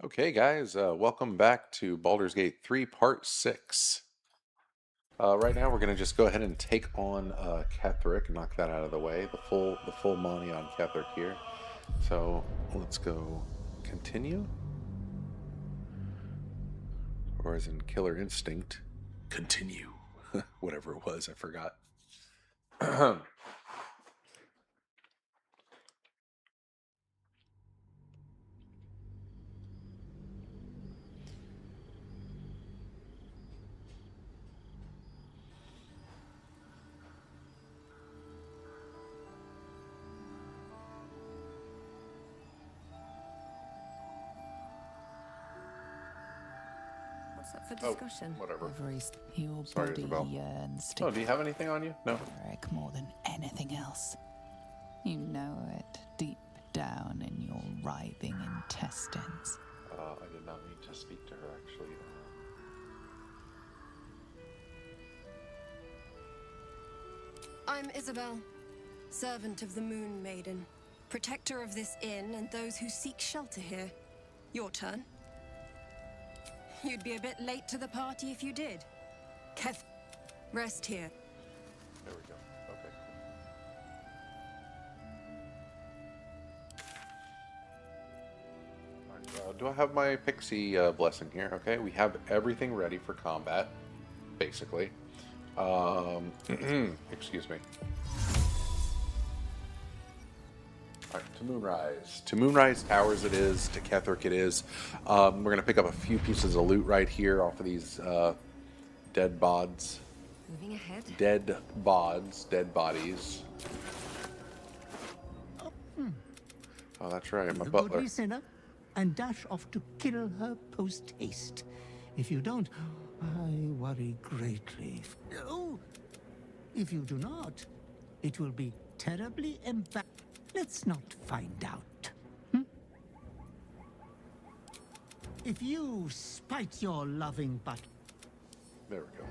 Okay, guys, welcome back to Baldur's Gate 3, Part 6. Right now, we're going to just go ahead and take on Ketheric, knock that out of the way. The full money on Ketheric here. So let's go continue, or as in Killer Instinct, continue. Whatever it was, I forgot. What's up for Oh, discussion? whatever. Your Sorry, body Isabel. yearns to Oh, do you have anything on you? No. Eric more than anything else. You know it deep down in your writhing intestines. I did not need to speak to her, actually. I'm Isabel, servant of the Moon Maiden, protector of this inn and those who seek shelter here. Your turn. You'd be a bit late to the party if you did. Keth, rest here. There we go. Okay. Alright, do I have my pixie blessing here? Okay, we have everything ready for combat, basically. Excuse me. Alright, to Moonrise. To Moonrise Towers it is, to Ketheric it is. We're going to pick up a few pieces of loot right here off of these dead bods. Moving ahead. Dead bods, dead bodies. Oh, that's right, my butler. Good sinner, and dash off to kill her post haste. If you don't, I worry greatly. Oh, if you do not, it will be terribly embarrassing. Let's not find out. If you spite your loving butt. There we go.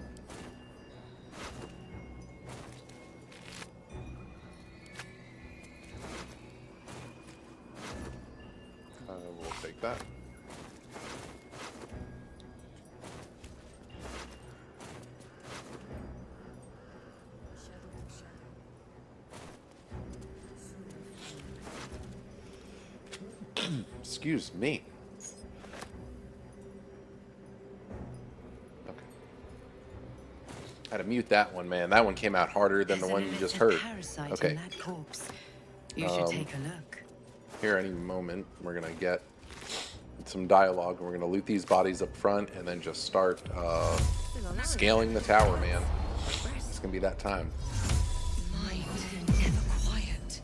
We'll take that. Excuse me. Okay. I had to mute that one, man. That one came out harder than the one you just heard. Okay. You should take a look. Here, any moment, we're gonna get some dialogue, and we're gonna loot these bodies up front, and then just start scaling the tower, man. It's gonna be that time. Mind never quiet.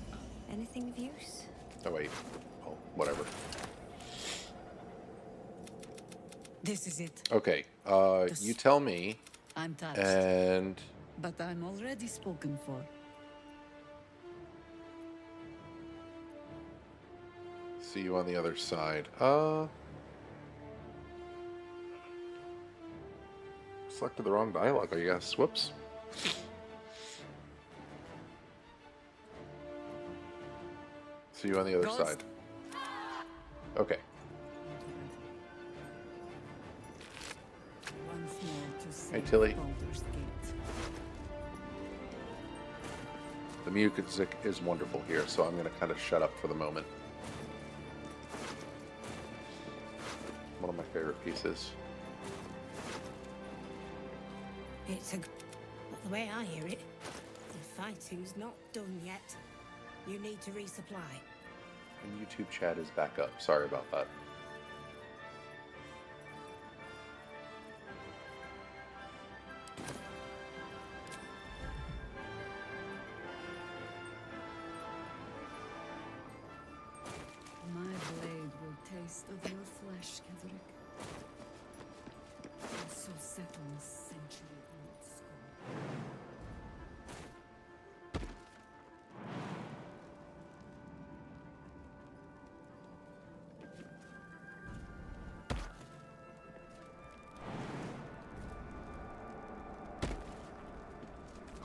Anything of use? Oh wait. Oh, whatever. This is it. Okay. You tell me, I'm touched, and but I'm already spoken for. see you on the other side. Selected the wrong dialogue, I guess. Whoops. See you on the other Ghost. side. Okay. Once more to Hey, save Tilly. Baldur's Gate. The music is wonderful here, so I'm going to kind of shut up for the moment. One of my favorite pieces. It's a... Not the way I hear it. The fighting's not done yet. You need to resupply. And YouTube chat is back up. Sorry about that. My blade will taste of your flesh, Ketheric. And so set on a century-old score.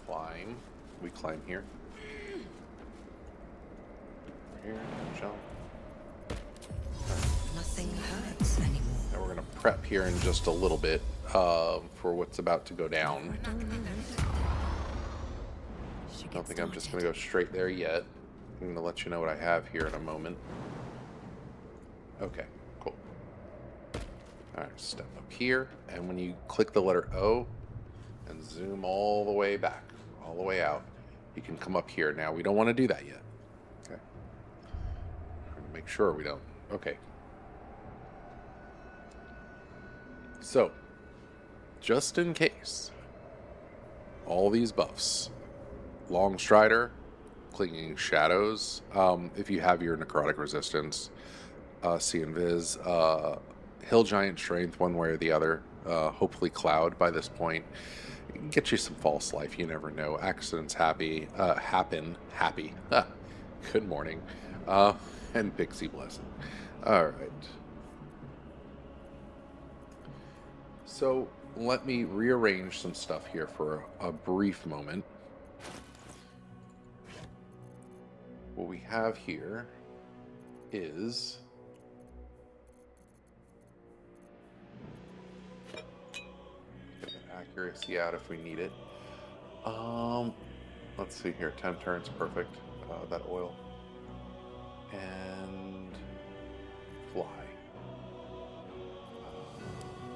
Climb. We climb here. Here, jump. Nothing hurts. this anymore. Now we're going to prep here in just a little bit for what's about to go down. I don't think I'm just going to go straight there yet. I'm going to let you know what I have here in a moment. Okay, cool. Alright, step up here, and when you click the letter O and zoom all the way back, all the way out, you can come up here. Now, we don't want to do that yet. Okay. Make sure we don't. Okay. So, just in case, all these buffs. Long Strider, Clinging Shadows, if you have your Necrotic Resistance, See Invis, Hill Giant Strength, one way or the other, hopefully Cloud by this point. Get you some false life, you never know. Accidents happen. Good morning. And Pixie Blessing. Alright. So, let me rearrange some stuff here for a brief moment. What we have here is get the accuracy out if we need it. Let's see here. 10 turns, perfect. That oil and fly.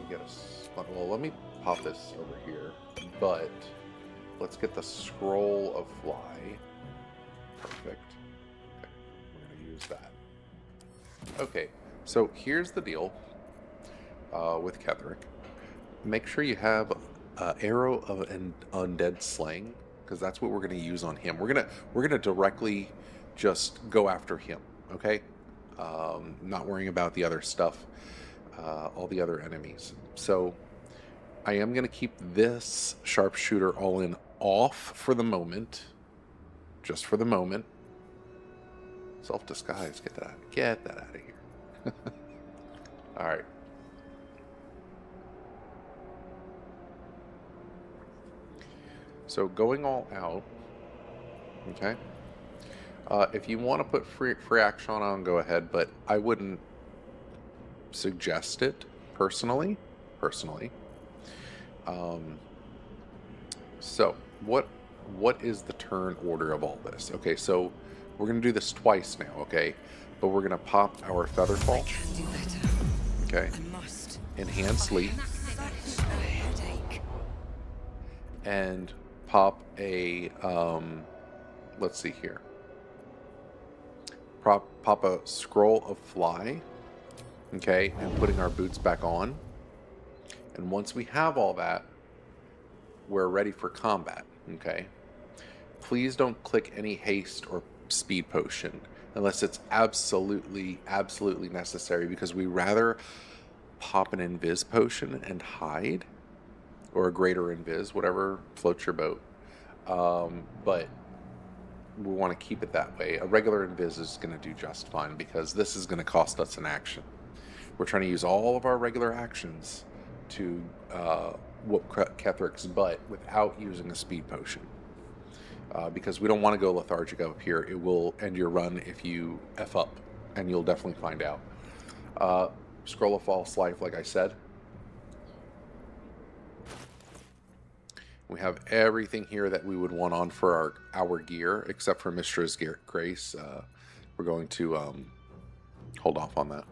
We get a well. Let me pop this over here, but let's get the scroll of fly. Perfect. Okay, we're gonna use that. Okay, so here's the deal with Ketherick. Make sure you have arrow of an undead slaying, because that's what we're going to use on him. We're gonna directly just go after him. Okay, not worrying about the other stuff, all the other enemies. So I am going to keep this sharpshooter all in off for the moment, just for the moment. Self-disguise, get that out of here. All right. So going all out, okay. If you want to put free action on, go ahead, but I wouldn't suggest it personally. So what is the turn order of all this? Okay, so we're gonna do this twice now, okay? But we're gonna pop our Featherfall. Okay. Enhance Leap. And pop a let's see here. Pop a Scroll of Fly. Okay, and putting our boots back on. And once we have all that, we're ready for combat. Okay. Please don't click any haste or speed potion unless it's absolutely necessary, because we rather pop an invis potion and hide, or a greater invis, whatever floats your boat. But we want to keep it that way. A regular invis is going to do just fine, because this is going to cost us an action. We're trying to use all of our regular actions to whoop Ketherick's butt without using a speed potion. Because we don't want to go lethargic up here. It will end your run if you F up, and you'll definitely find out. Scroll of False Life, like I said. We have everything here that we would want on for our gear, except for Mistress Grace. We're going to hold off on that.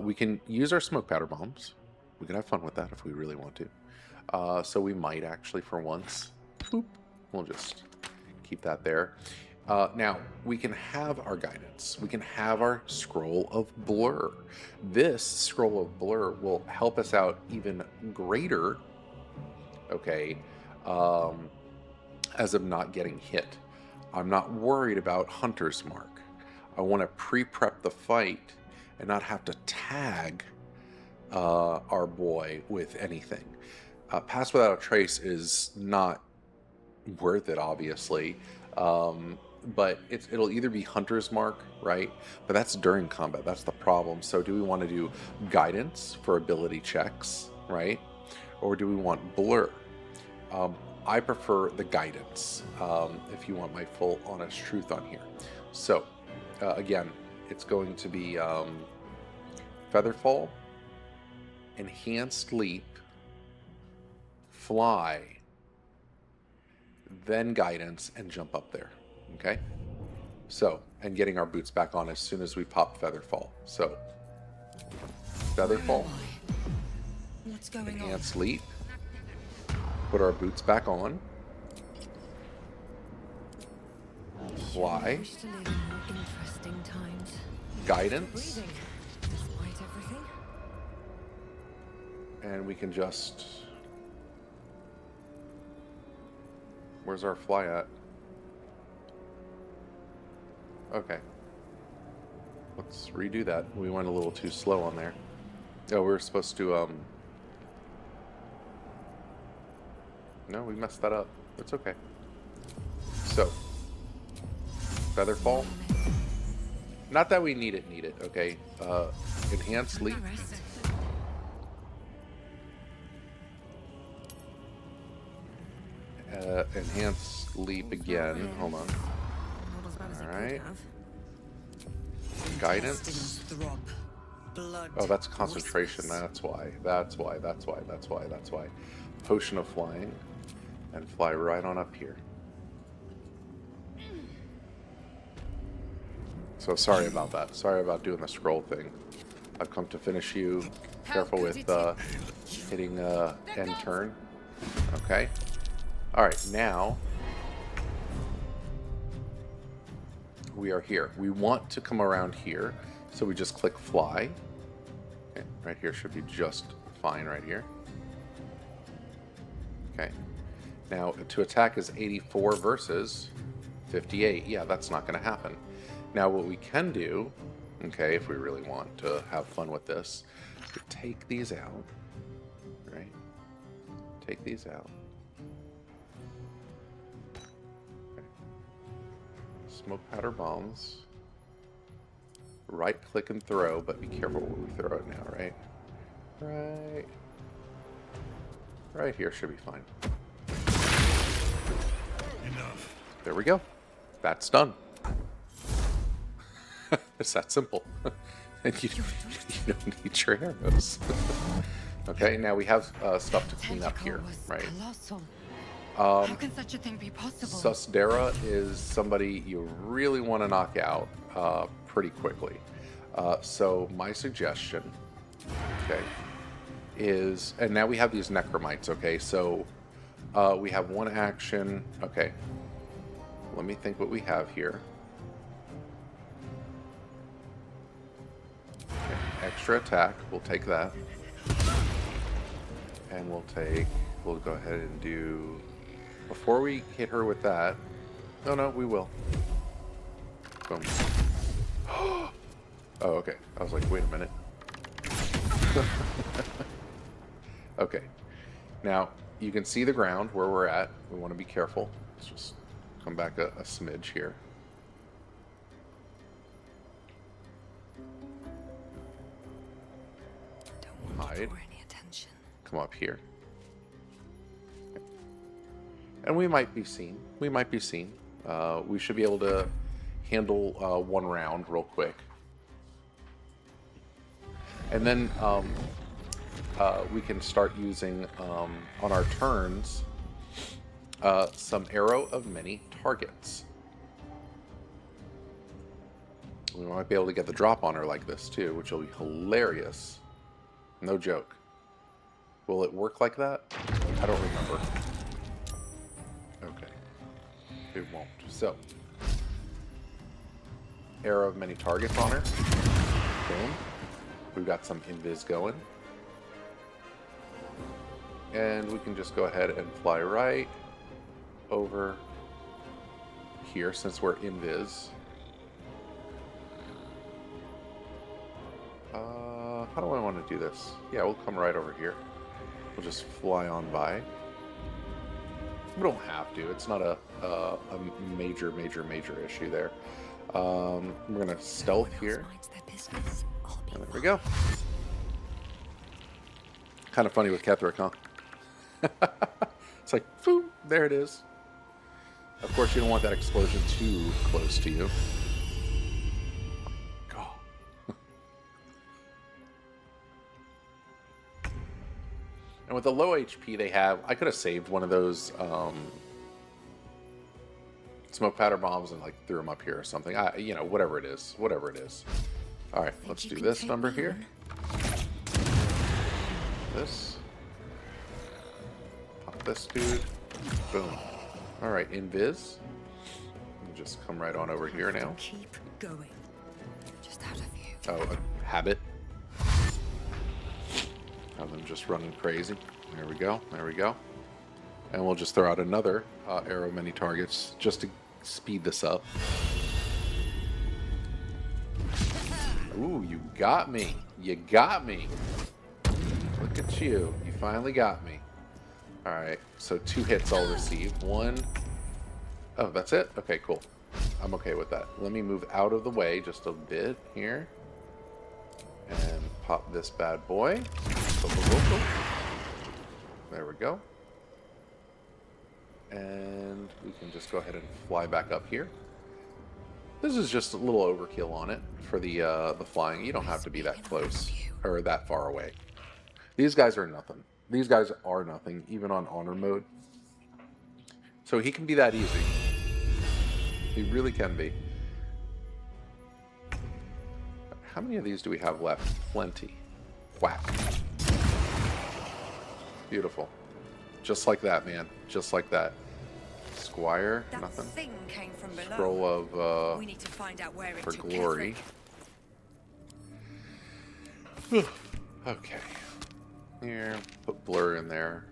We can use our smoke powder bombs. We can have fun with that if we really want to. So we might actually, for once. Boop. We'll just keep that there. Now, we can have our guidance. We can have our Scroll of Blur. This Scroll of Blur will help us out even greater, okay, as of not getting hit. I'm not worried about Hunter's Mark. I want to pre-prep the fight and not have to tag our boy with anything. Pass Without a Trace is not worth it, obviously. But it'll either be Hunter's Mark, right? But that's during combat. That's the problem. So do we want to do Guidance for ability checks, right? Or do we want Blur? I prefer the Guidance, if you want my full honest truth on here. So, again, it's going to be Featherfall, enhanced leap, fly, then guidance, and jump up there. Okay? So, and getting our boots back on as soon as we pop Featherfall. So, Featherfall, What's going on? enhanced leap, put our boots back on, fly, Wish to live in more interesting times. guidance, Breathing, despite everything. and we can just... Where's our fly at? Okay. Let's redo that. We went a little too slow on there. Oh, we were supposed to, No, we messed that up. It's okay. So, Featherfall. Not that we need it, okay? Enhanced leap. Enhanced leap again. Hold on. Alright. Guidance. Oh, that's concentration. That's why. That's why. Potion of flying. And fly right on up here. So sorry about that. Sorry about doing the scroll thing. I've come to finish you. Careful with hitting end turn. Okay. Alright, now we are here. We want to come around here, so we just click fly. Okay, right here should be just fine right here. Okay. Now, to attack is 84 versus 58. Yeah, that's not going to happen. Now, what we can do, okay, if we really want to have fun with this, we take these out, right? Take these out. Okay. Smoke powder bombs. Right click and throw, but be careful where we throw it now, right? Right here should be fine. Enough. There we go. That's done. It's that simple. And you don't need your arrows. Okay, now we have stuff to clean up here, right? How can such a thing be possible? Susdera is somebody you really want to knock out pretty quickly. So my suggestion, okay, is, and now we have these necromites, okay, so we have one action. Okay, let me think what we have here. Okay, extra attack, we'll take that. And we'll go ahead and do, before we hit her with that, no, we will. Boom. Oh, okay, I was like, wait a minute. Okay, now you can see the ground where we're at. We want to be careful. Let's just come back a smidge here. Don't want to Hide. draw any attention. Come up here. Okay. And we might be seen. We might be seen. We should be able to handle one round real quick. And then we can start using, on our turns, some arrow of many targets. We might be able to get the drop on her like this too, which will be hilarious. No joke. Will it work like that? I don't remember. Okay. It won't. So, arrow of many targets on her. Boom. We've got some invis going. And we can just go ahead and fly right over here since we're invis. How do I want to do this? Yeah, we'll come right over here. We'll just fly on by. We don't have to. It's not a major issue there. We're going to stealth here. And there we go. Kind of funny with Ketherick, huh? It's like, boom, there it is. Of course, you don't want that explosion too close to you. God. And with the low HP they have, I could have saved one of those smoke powder bombs and like threw them up here or something. You know, whatever it is. Whatever it is. Alright, let's do this number here. This. Pop this dude. Boom. Alright, invis. Just come right on over here now. Keep going. Just out of view. Oh, a habit. Have them just running crazy. There we go. There we go. And we'll just throw out another arrow many targets just to speed this up. Ooh, you got me. You got me. Look at you. You finally got me. Alright, so 2 hits I'll receive. 1. Oh, that's it? Okay, cool. I'm okay with that. Let me move out of the way just a bit here. And pop this bad boy. There we go. And we can just go ahead and fly back up here. This is just a little overkill on it for the flying. You don't have to be that close or that far away. These guys are nothing. These guys are nothing, even on honor mode. So he can be that easy. He really can be. How many of these do we have left? Plenty. Whack. Beautiful. Just like that, man. Just like that. Squire, That nothing. thing came from below. Scroll of We need to find out where it for took glory. Ketherick. Okay. Here, put blur in there.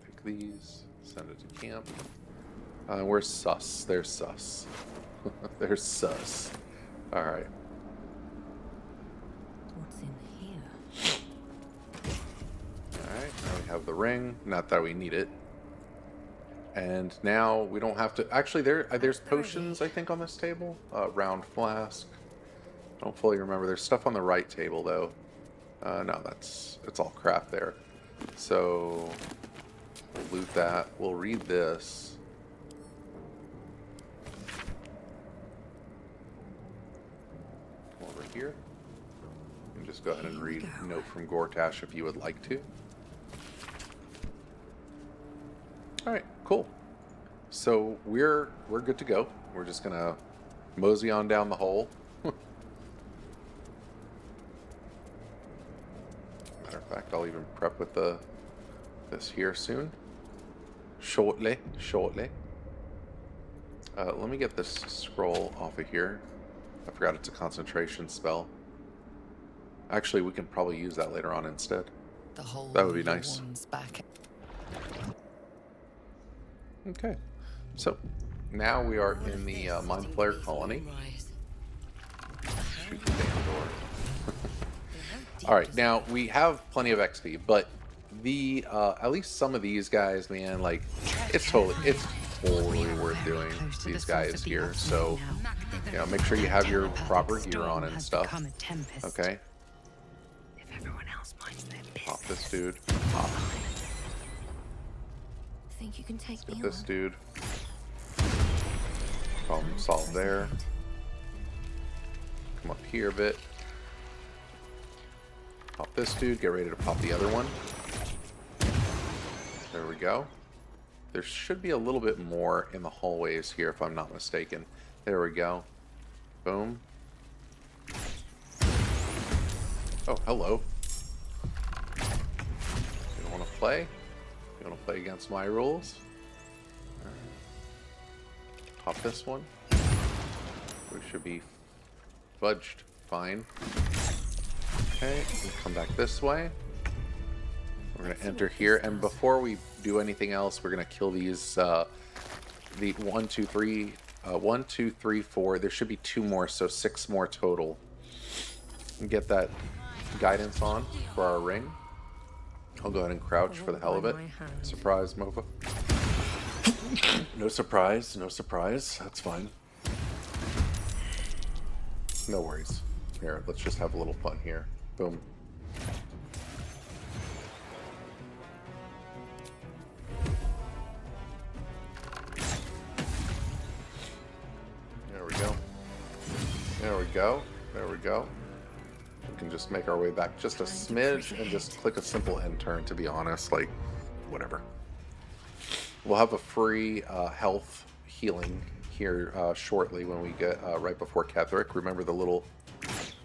Pick these. Send it to camp. Where's sus? There's sus. There's sus. Alright. What's in here? Alright, now we have the ring. Not that we need it. And now we don't have to... Actually, there's potions, I think, on this table. Round flask. Don't fully remember. There's stuff on the right table, though. No, it's all crap there. So, we'll loot that. We'll read this. Come over here. And just go ahead and read Note from Gortash if you would like to. Alright, cool. So we're good to go. We're just gonna mosey on down the hole. Matter of fact, I'll even prep with this here soon. Shortly. Let me get this scroll off of here. I forgot it's a concentration spell. Actually, we can probably use that later on instead. The whole That would be nice. Back. Okay, so now we are in the Mind Flayer colony. Shoot the damn door. Alright, now we have plenty of XP, but the at least some of these guys, man, like it's totally worth doing these guys here. So you know, make sure you have your proper gear on and stuff. Okay. If everyone else minds their business. Pop this dude. Pop. Think you can take me Get this on? dude. Problem solved there. Come up here a bit. Pop this dude. Get ready to pop the other one. There we go. There should be a little bit more in the hallways here if I'm not mistaken. There we go. Boom. Oh, hello. You don't want to play? You want to play against my rules? Right. Pop this one. We should be fudged fine. Okay, we'll come back this way. We're going to enter here, and before we do anything else, we're going to kill these, the 1, 2, 3, 1, 2, 3, 4. There should be 2 more, so 6 more total. And get that guidance on for our ring. I'll go ahead and crouch for the hell of it. Surprise, Mova. No surprise, no surprise. That's fine. No worries. Here, let's just have a little fun here. Boom. There we go. There we go. There we go. can just make our way back just a smidge and just click a simple end turn, to be honest. Like, whatever. We'll have a free health healing here shortly when we get right before Ketherick. Remember the little,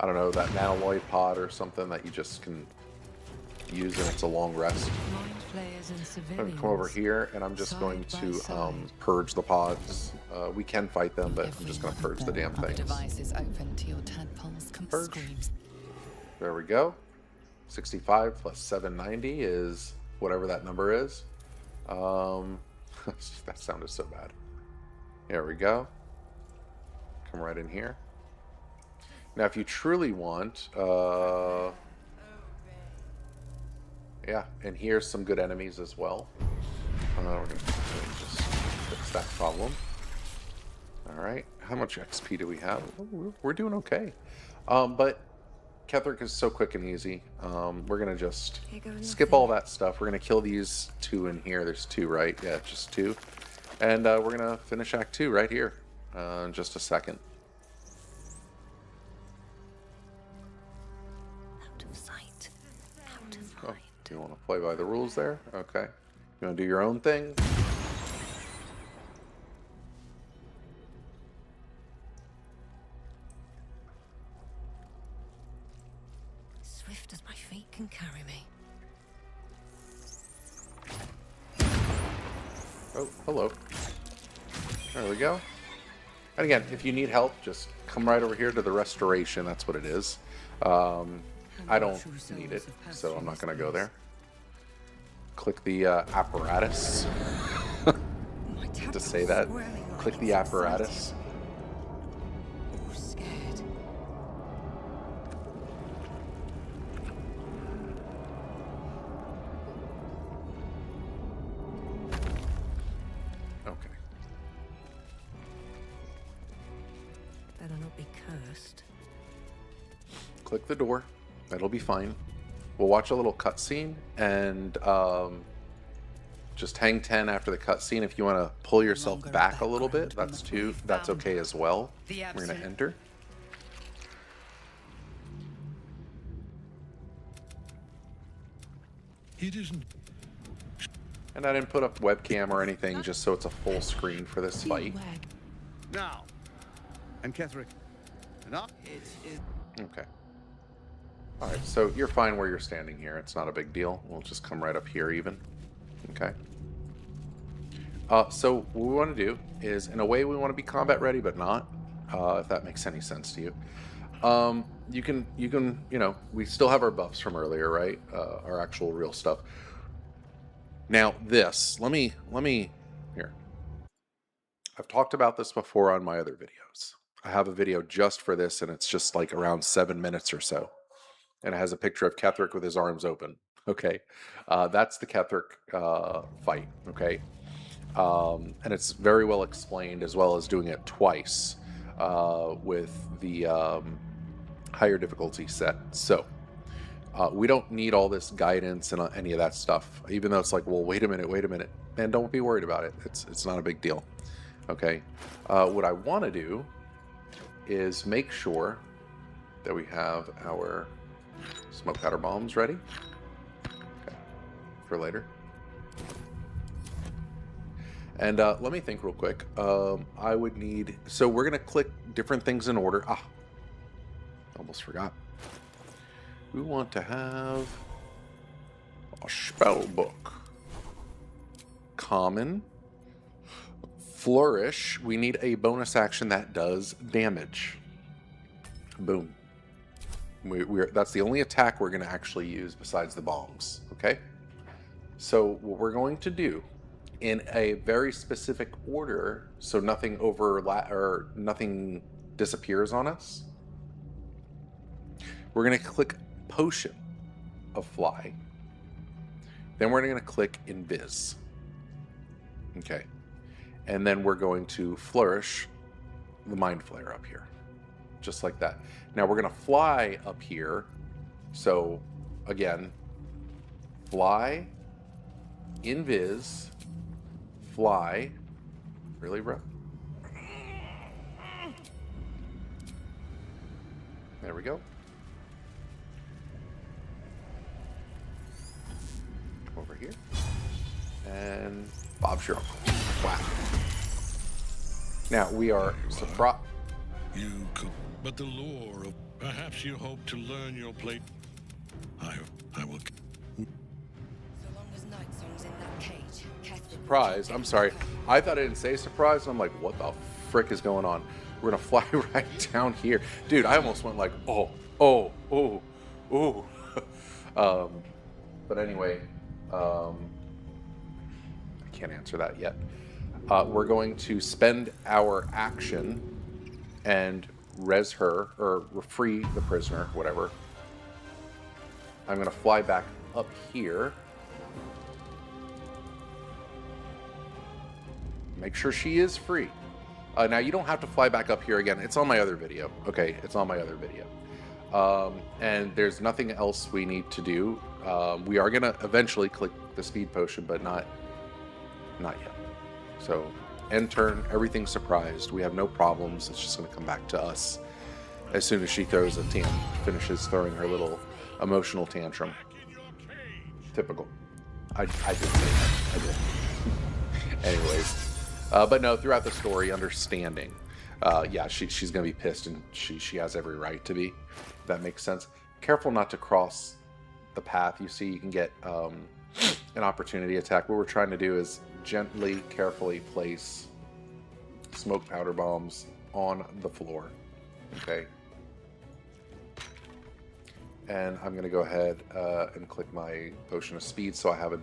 I don't know, that nanolloid pod or something that you just can use, and it's a long rest. I'm going to come over here, and I'm just going to purge the pods. We can fight them, but I'm just going to purge the damn things. Purge. There we go. 65 plus 790 is whatever that number is. That sounded so bad. There we go. Come right in here. Now, if you truly want, yeah, and here's some good enemies as well. We're going to just fix that problem. All right, how much XP do we have? Oh, we're doing okay. But Ketherick is so quick and easy. We're going to just skip all that stuff. We're going to kill these two in here. There's two, right? Yeah, just two. And we're going to finish Act 2 right here in just a second. Out of sight. Out of Oh, mind. you want to play by the rules there? Okay. You want to do your own thing? Swift as my feet can carry me. Oh, hello. There we go. And again, if you need help, just come right over here to the restoration. That's what it is. I don't need it, so I'm not going to go there. Click the apparatus. To say that. Click the apparatus. Or scared. Okay. Better not be cursed. Click the door. That'll be fine. We'll watch a little cutscene and just hang 10 after the cutscene. If you want to pull yourself back a little bit, that's okay as well. We're going to enter. It isn't. And I didn't put up webcam or anything, just so it's a full screen for this fight. Now. And Ketherick. Enough. Okay. Alright, so you're fine where you're standing here. It's not a big deal. We'll just come right up here even. Okay. So what we want to do is, in a way, we want to be combat ready, but not. If that makes any sense to you. You can, you know, we still have our buffs from earlier, right? Our actual real stuff. Now this, let me, here. I've talked about this before on my other videos. I have a video just for this, and it's just like around 7 minutes or so. And it has a picture of Ketherick with his arms open. Okay. That's the Ketherick fight. Okay. And it's very well explained, as well as doing it twice with the higher difficulty set. So we don't need all this guidance and any of that stuff, even though it's like, well, wait a minute. Man, don't be worried about it. It's not a big deal. Okay. What I want to do is make sure that we have our smoke powder bombs ready. Okay. For later. And let me think real quick. I would need... So we're going to click different things in order. Ah, almost forgot. We want to have a spell book. Common. Flourish. We need a bonus action that does damage. Boom. That's the only attack we're going to actually use besides the bombs. Okay? So what we're going to do, in a very specific order, so nothing nothing disappears on us, we're going to click Potion of Fly. Then we're going to click Invis. Okay. And then we're going to flourish the Mind Flare up here. Just like that. Now we're going to fly up here. So, again, fly, Invis, fly. Really, bro? There we go. And Bob's your uncle. Wow. Now we are surprised. You could, but the lore of perhaps you hope to learn your place. I will. So long as Night Song's in that cage, Catherine. Surprise. I'm sorry. I thought I didn't say surprise. I'm like, what the frick is going on? We're gonna fly right down here. Dude, I almost went like, oh. But anyway, I can't answer that yet. We're going to spend our action and res her, or free the prisoner, whatever. I'm gonna fly back up here. Make sure she is free. Now, you don't have to fly back up here again. It's on my other video. Okay, it's on my other video. And there's nothing else we need to do. We are going to eventually click the speed potion, but not yet. So, end turn, everything's surprised. We have no problems. It's just going to come back to us as soon as she throws a finishes throwing her little emotional tantrum. Typical. I did say that. I did. Anyways. But no, throughout the story, understanding. Yeah, she's going to be pissed, and she has every right to be. If that makes sense. Careful not to cross the path. You see, you can get an opportunity attack. What we're trying to do is gently, carefully place smoke powder bombs on the floor. Okay. And I'm going to go ahead and click my potion of speed, so I have a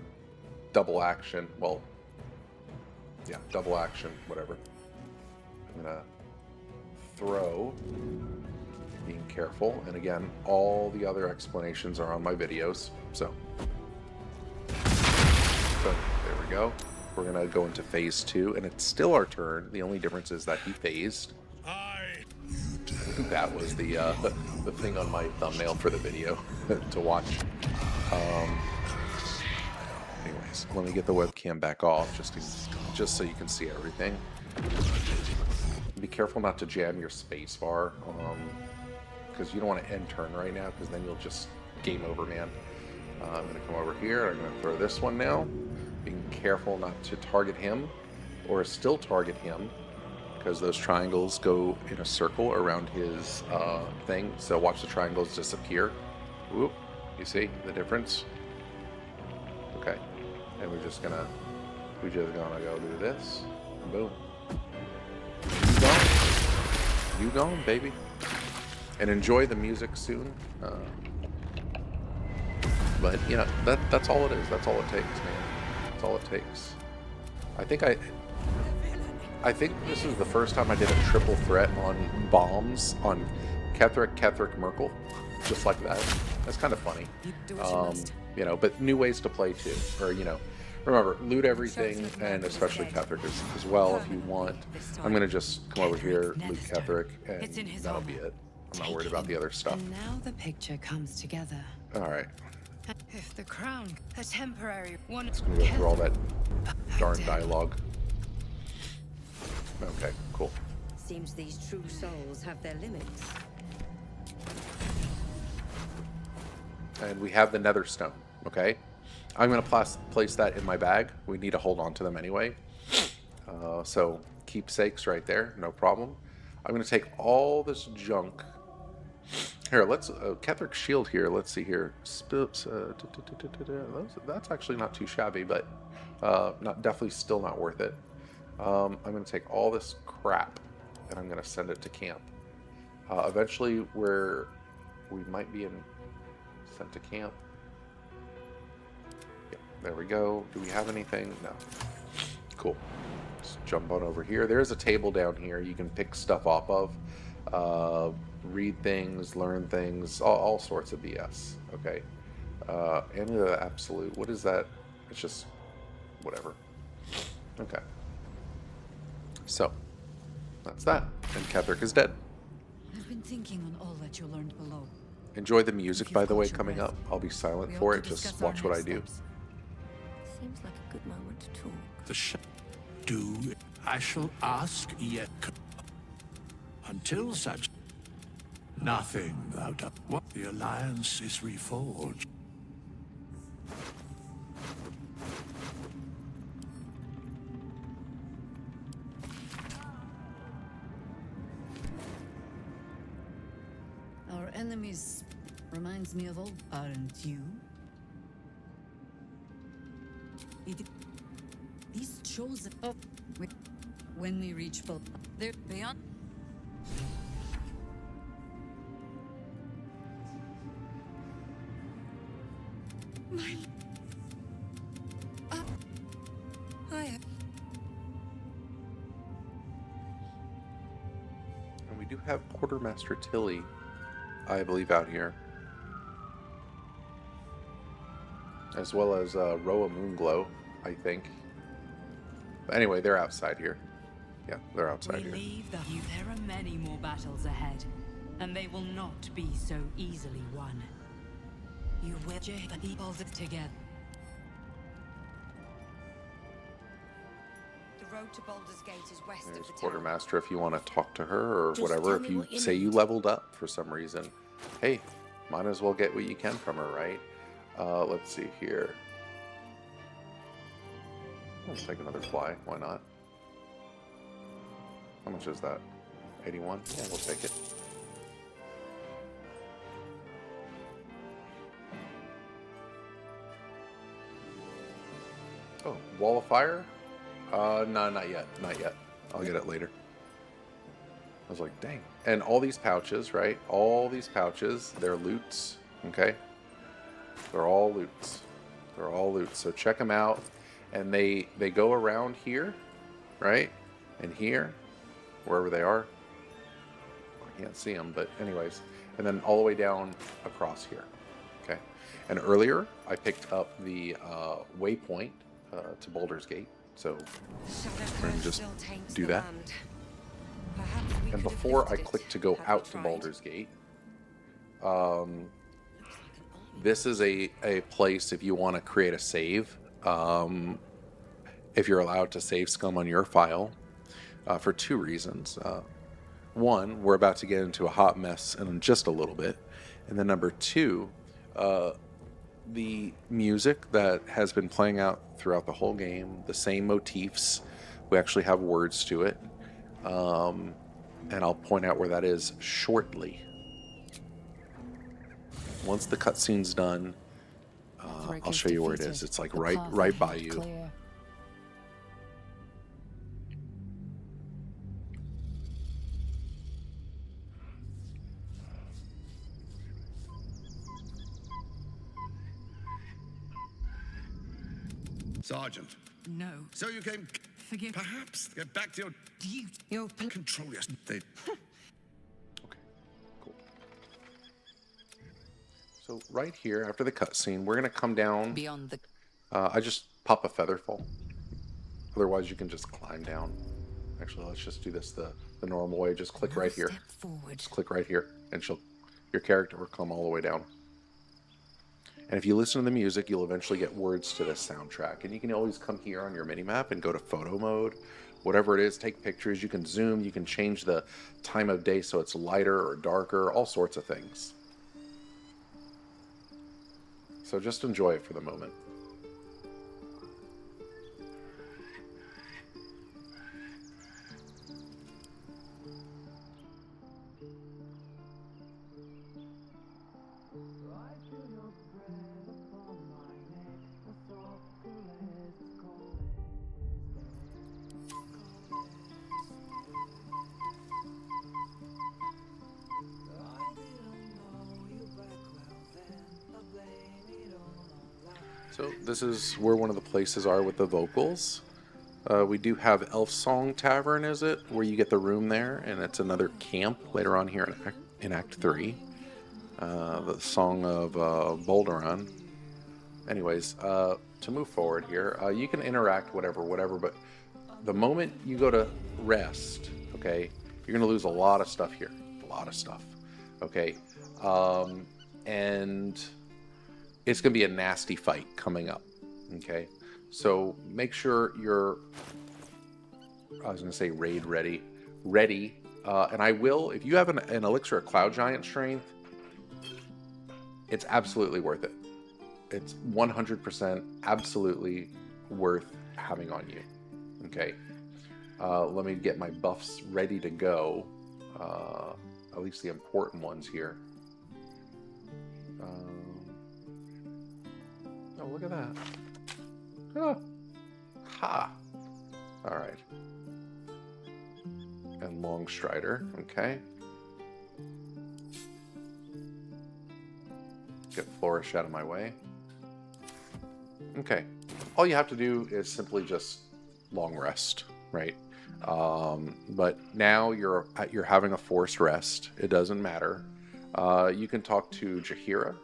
double action. Well, yeah, double action, whatever. I'm going to throw, being careful. And again, all the other explanations are on my videos. So there we go. We're going to go into phase 2, and it's still our turn. The only difference is that he phased. That was the thing on my thumbnail for the video to watch. Anyways, let me get the webcam back off just so you can see everything. Be careful not to jam your space bar, because you don't want to end turn right now, because then you'll just game over, man. I'm going to come over here. I'm going to throw this one now. Being careful not to target him, or still target him, because those triangles go in a circle around his thing. So watch the triangles disappear. Whoop. You see the difference? Okay. And we're just gonna go do this. And boom. You gone, baby. And enjoy the music soon. But you know, that's all it is. That's all it takes, man. That's all it takes. I think this is the first time I did a triple threat on bombs on Ketheric, Merkel, just like that. That's kind of funny. You know, but new ways to play too. Or, you know, remember, loot everything, and especially Ketheric as well if you want. I'm going to just come over here, loot Ketheric, and that'll be it. I'm not worried about the other stuff. And now the picture comes together. Alright. If the crown, a temporary one. It's going to go through all that darn dialogue. Okay, cool. Seems these true souls have their limits. And we have the nether stone, okay? I'm going to place that in my bag. We need to hold on to them anyway. So keepsakes right there, no problem. I'm going to take all this junk. Here, let's Ketheric's shield here. Let's see here. That's actually not too shabby, but definitely still not worth it. I'm going to take all this crap and I'm going to send it to camp. Eventually, we might be sent to camp. Yep, there we go. Do we have anything? No. Cool. Let's jump on over here. There's a table down here you can pick stuff off of. Read things, learn things, all sorts of BS. Okay. And the absolute. What is that? It's just whatever. Okay. So, that's that. And Ketheric is dead. I've been thinking on all that you learned below. Enjoy the music, by the way, coming up. I'll be silent for it. Just watch what I do. Seems like a good moment to talk. I shall ask yet. Until such. Nothing thou dost. What the alliance is reforged. enemies reminds me of old, aren't you? These chosen of when we reach both, they're beyond. My... Hiya. And we do have Quartermaster Tilly, I believe, out here. As well as Roa Moonglow, I think. But anyway, they're outside here. Yeah, they're outside here. Leave the you. There are many more battles ahead, and they will not be so easily won. You will hold it together. The road to Baldur's Gate is west There's of the town. Quartermaster if you want to talk to her or Just whatever. tell If me you what you say you need. leveled up for some reason, hey, might as well get what you can from her, right? Let's see here. I'll take another fly. Why not? How much is that? 81? Yeah, we'll take it. Oh, Wall of Fire? No, not yet. Not yet. I'll get it later. I was like, dang. And all these pouches, right? All these pouches, they're loots, okay? They're all loots. They're all loots. So check them out. And they go around here, right? And here, wherever they are. I can't see them, but anyways. And then all the way down across here, okay? And earlier, I picked up the waypoint to Baldur's Gate. So we're going to just do that. And before I click to go out to Baldur's Gate, this is a place if you want to create a save, if you're allowed to save scum on your file, for two reasons. One, we're about to get into a hot mess in just a little bit. And then number two, the music that has been playing out throughout the whole game, the same motifs, we actually have words to it. And I'll point out where that is shortly. Once the cutscene's done, I'll show you where it is. It's like right by you. Clear. Sergeant. No. So you came, Forgive. perhaps, get back to your Your control. Yes, they. Okay, cool. So right here, after the cutscene, we're gonna come down. Beyond the I just pop a featherfall. Otherwise, you can just climb down. Actually, let's just do this the normal way. Just click right here. Step forward. Just click right here, and your character will come all the way down. And if you listen to the music, you'll eventually get words to this soundtrack. And you can always come here on your minimap and go to photo mode. Whatever it is, take pictures. You can zoom. You can change the time of day so it's lighter or darker. All sorts of things. So just enjoy it for the moment. So this is where one of the places are with the vocals. We do have Elf Song Tavern, is it? Where you get the room there, and it's another camp later on here in Act 3. The Song of Bolderon. Anyways, to move forward here, you can interact whatever, but the moment you go to rest, okay, you're going to lose a lot of stuff here. A lot of stuff, okay? And it's going to be a nasty fight coming up, okay? So make sure you're, I was going to say raid ready. And I will, if you have an elixir of Cloud Giant Strength, it's absolutely worth it. It's 100% absolutely worth having on you, okay? Let me get my buffs ready to go, at least the important ones here. Oh, look at that. Ah. Ha! Alright. And Long Strider, okay. Get Flourish out of my way. Okay. All you have to do is simply just long rest, right? But now you're having a forced rest. It doesn't matter. You can talk to Jaheira.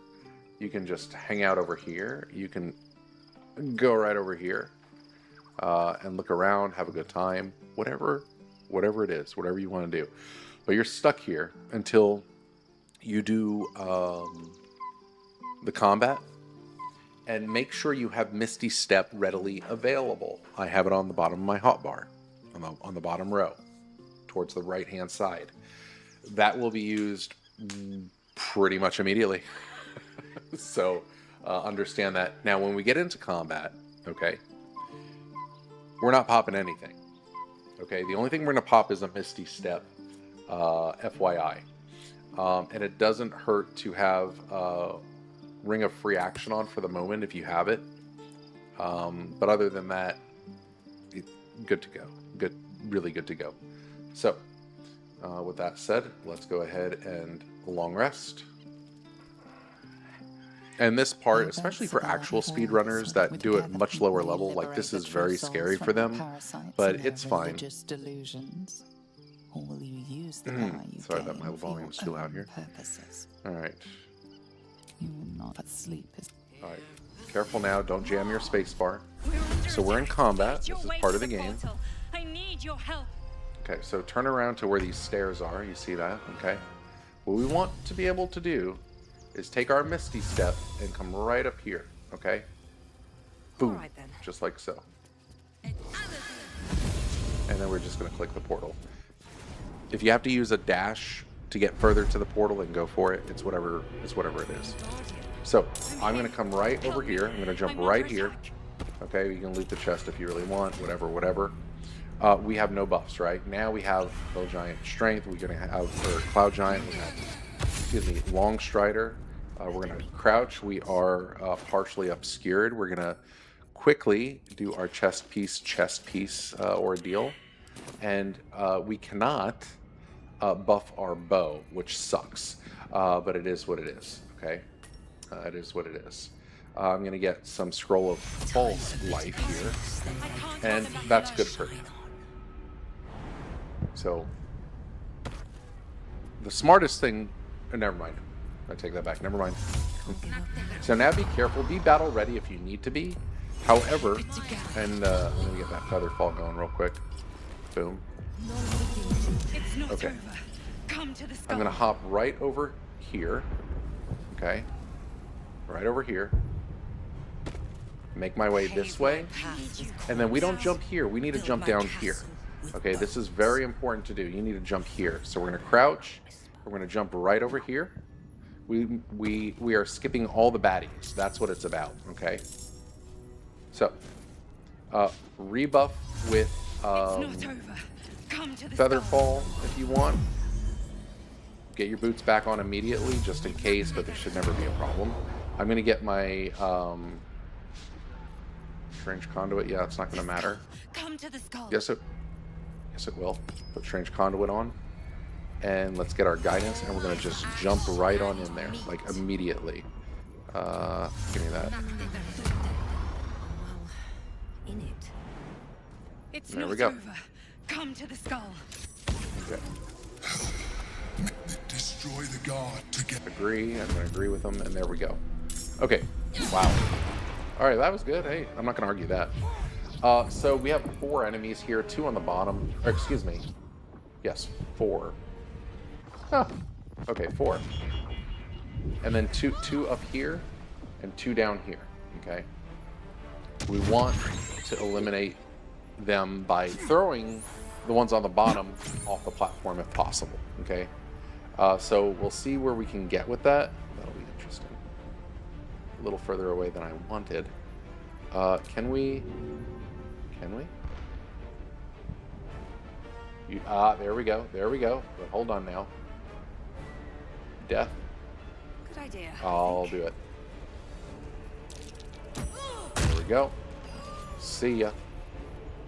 You can just hang out over here. You can go right over here and look around, have a good time, whatever it is, whatever you want to do. But you're stuck here until you do the combat. And make sure you have Misty Step readily available. I have it on the bottom of my hotbar, on the bottom row, towards the right-hand side. That will be used pretty much immediately. So understand that. Now, when we get into combat, okay, we're not popping anything. Okay, the only thing we're going to pop is a Misty Step, FYI. And it doesn't hurt to have Ring of Free Action on for the moment if you have it. But other than that, good to go. Good, really good to go. So, with that said, let's go ahead and long rest. And this part, especially for actual speedrunners that do it much lower level, like this is very scary for them, but it's fine. Delusions. Or will you use the power you Sorry that my gain for volume's your too loud own here. purposes? Alright. You will not, but sleep is... Alright. Careful now, don't jam your spacebar. So we're in combat. This is part of the game. I need your help. Okay, so turn around to where these stairs are. You see that? Okay. What we want to be able to do is take our Misty Step and come right up here. Okay? Boom. All right, then. Just like so. And then we're just going to click the portal. If you have to use a dash to get further to the portal, then go for it. It's whatever it is. So I'm going to come right over here. I'm going to jump right here. Okay, you can loot the chest if you really want, whatever. We have no buffs, right? Now we have Hill Giant Strength. We're going to have Cloud Giant. We have, Long Strider. We're going to crouch. We are partially obscured. We're going to quickly do our chest piece ordeal. And we cannot buff our bow, which sucks. But it is what it is, okay? It is what it is. I'm going to get some Scroll of False Life here, and that's good for me. So, the smartest thing... Oh, never mind. I take that back. Never mind. So now be careful. Be battle ready if you need to be. However, and let me get that feather fall going real quick. Boom. Okay. I'm going to hop right over here. Okay. Right over here. Make my way this way. And then we don't jump here. We need to jump down here. Okay, this is very important to do. You need to jump here. So we're going to crouch. We're going to jump right over here. We are skipping all the baddies. That's what it's about. Okay. So, rebuff with Featherfall if you want. Get your boots back on immediately, just in case, but there should never be a problem. I'm going to get my Strange Conduit. Yeah, it's not going to matter. Yes, it will. Put Strange Conduit on. And let's get our guidance, and we're going to just jump right on in there, like immediately. Give me that. There we go. Come to the skull. Okay. Destroy the guard to get... Agree. I'm going to agree with them, and there we go. Okay. Wow. All right, that was good. Hey, I'm not going to argue that. So we have 4 enemies here, 2 on the bottom. Or, excuse me. Yes, 4. Oh, okay, 4. And then two up here and 2 down here. Okay. We want to eliminate them by throwing the ones on the bottom off the platform if possible. Okay. So we'll see where we can get with that. That'll be interesting. A little further away than I wanted. Can we? There we go. There we go. But hold on now. Death. idea. I'll do it. There we go. See ya.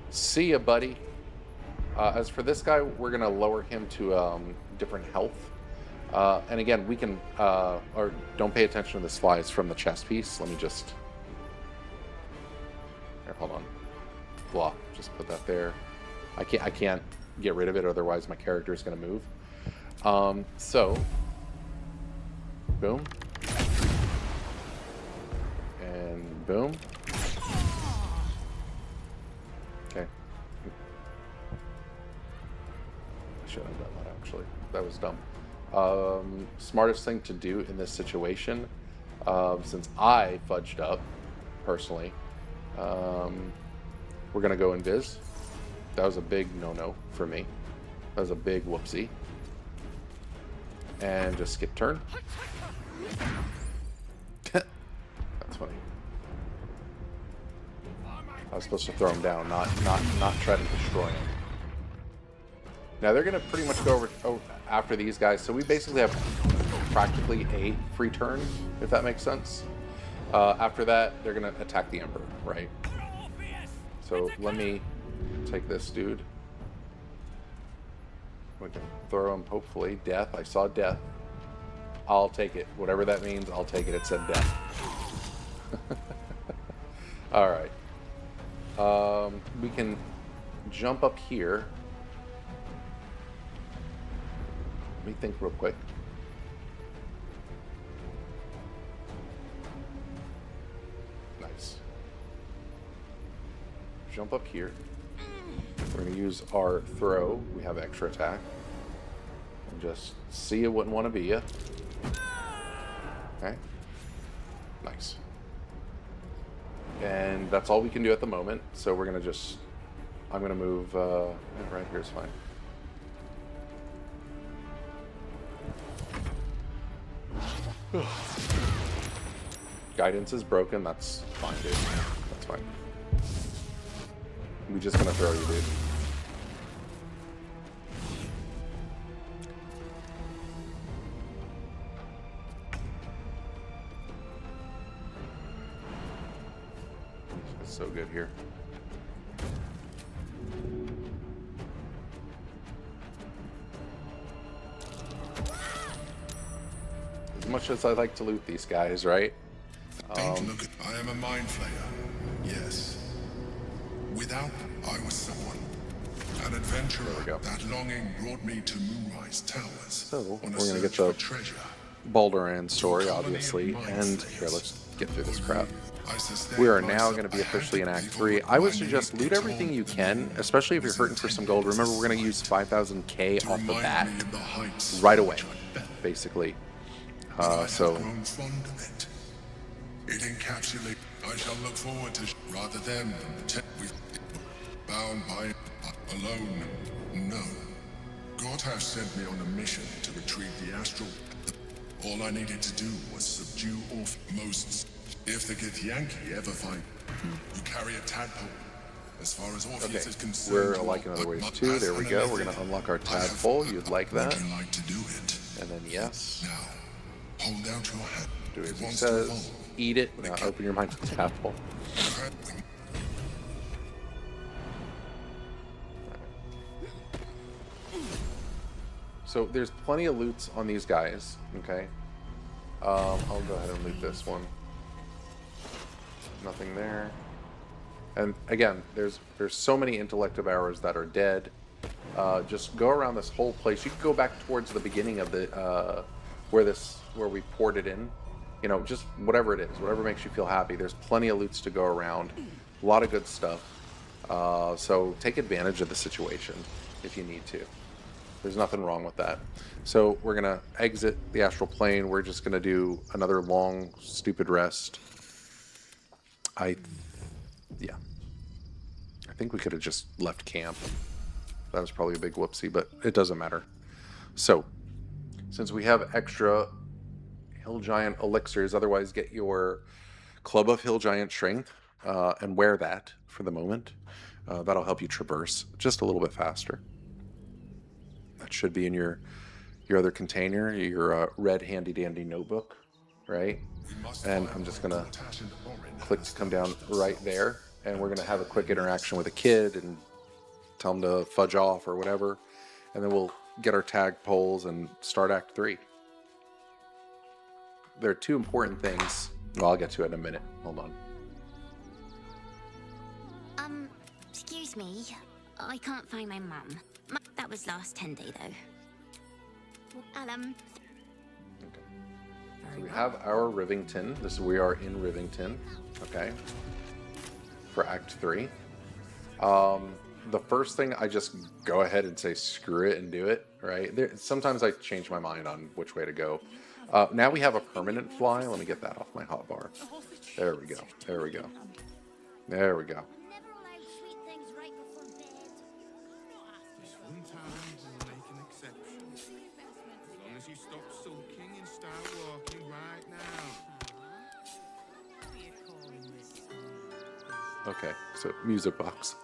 See ya, buddy. As for this guy, we're going to lower him to different health. And again, we can, or don't pay attention to the slides from the chest piece. Let me just, here, hold on. Blah, just put that there. I can't get rid of it, otherwise my character is going to move. So, boom. And boom. Okay. I should have done that, actually. That was dumb. Smartest thing to do in this situation, since I fudged up, personally, we're going to go invis. That was a big no-no for me. That was a big whoopsie. And just skip turn. That's funny. I was supposed to throw him down, not try to destroy him. Now they're going to pretty much go over after these guys, so we basically have practically a free turn, if that makes sense. After that, they're going to attack the Emperor, right? So let me take this dude. We can throw him, hopefully. Death. I saw death. I'll take it. Whatever that means, I'll take it. It said death. Alright. We can jump up here. Let me think real quick. Nice. Jump up here. We're going to use our throw. We have extra attack. And just see you wouldn't want to be you. Okay. Nice. And that's all we can do at the moment. So we're going to just... I'm going to move... right here is fine. Guidance is broken. That's fine, dude. That's fine. We're just gonna throw you, dude. It's so good here. As much as I like to loot these guys, right? Don't look at... I am a mind flayer. Yes. Without, I was someone. An adventurer. There we go. That longing brought me to Moonrise Towers. So, on a we're gonna get search the for treasure. Balduran story, To a colony obviously, of and mind here, let's flayers. get through this crap. I sustained We are now myself. going to be I had officially in the Act people 3. with I would my suggest name loot everything you can, especially if you're hurting for some gold. Remember, we're going to use 5,000k to off the remind bat me of the heights right away, which I felt. basically. I have So, grown fond of it. It encapsulates. I shall look forward to rather than bound by alone. No. God has sent me on a mission to retrieve the astral. All I needed to do was subdue off most. If the Githyanki ever find you carry a tadpole. As far as Orpheus okay, is concerned, we're alike in other ways too. There we go. We're going to unlock our tadpole. You'd like that. Would you like to do it? And then yes. Now, hold out your hand. Do as It he wants to says. evolve. Eat it. Now open your mind to the tadpole. So there's plenty of loots on these guys, okay? I'll go ahead and loot this one. Nothing there. And again, there's so many intellective hours that are dead. Just go around this whole place. You can go back towards the beginning of the where we poured it in. You know, just whatever it is, whatever makes you feel happy. There's plenty of loots to go around. A lot of good stuff. So take advantage of the situation if you need to. There's nothing wrong with that. So we're going to exit the astral plane. We're just going to do another long, stupid rest. Yeah. I think we could have just left camp. That was probably a big whoopsie, but it doesn't matter. So, since we have extra Hill Giant elixirs, otherwise get your Club of Hill Giant Strength and wear that for the moment. That'll help you traverse just a little bit faster. That should be in your other container, your red handy dandy notebook. right? We must And find I'm a just way gonna attach an Orin click as to come the down first. right there, and we're gonna have a quick interaction with a kid and tell them to fudge off or whatever, and then we'll get our tag poles and start Act 3. There are two important things. Well, I'll get to it in a minute. Hold on. Excuse me. I can't find my mum. That was last Sunday, though. So we have our Rivington. We are in Rivington, okay, for Act 3. The first thing, I just go ahead and say screw it and do it, right? Sometimes I change my mind on which way to go. Now we have a permanent fly. Let me get that off my hotbar. There we go. There we go. There we go. Sometimes we'll make an exception. As long as you stop sulking and start walking right now. Okay, so music box.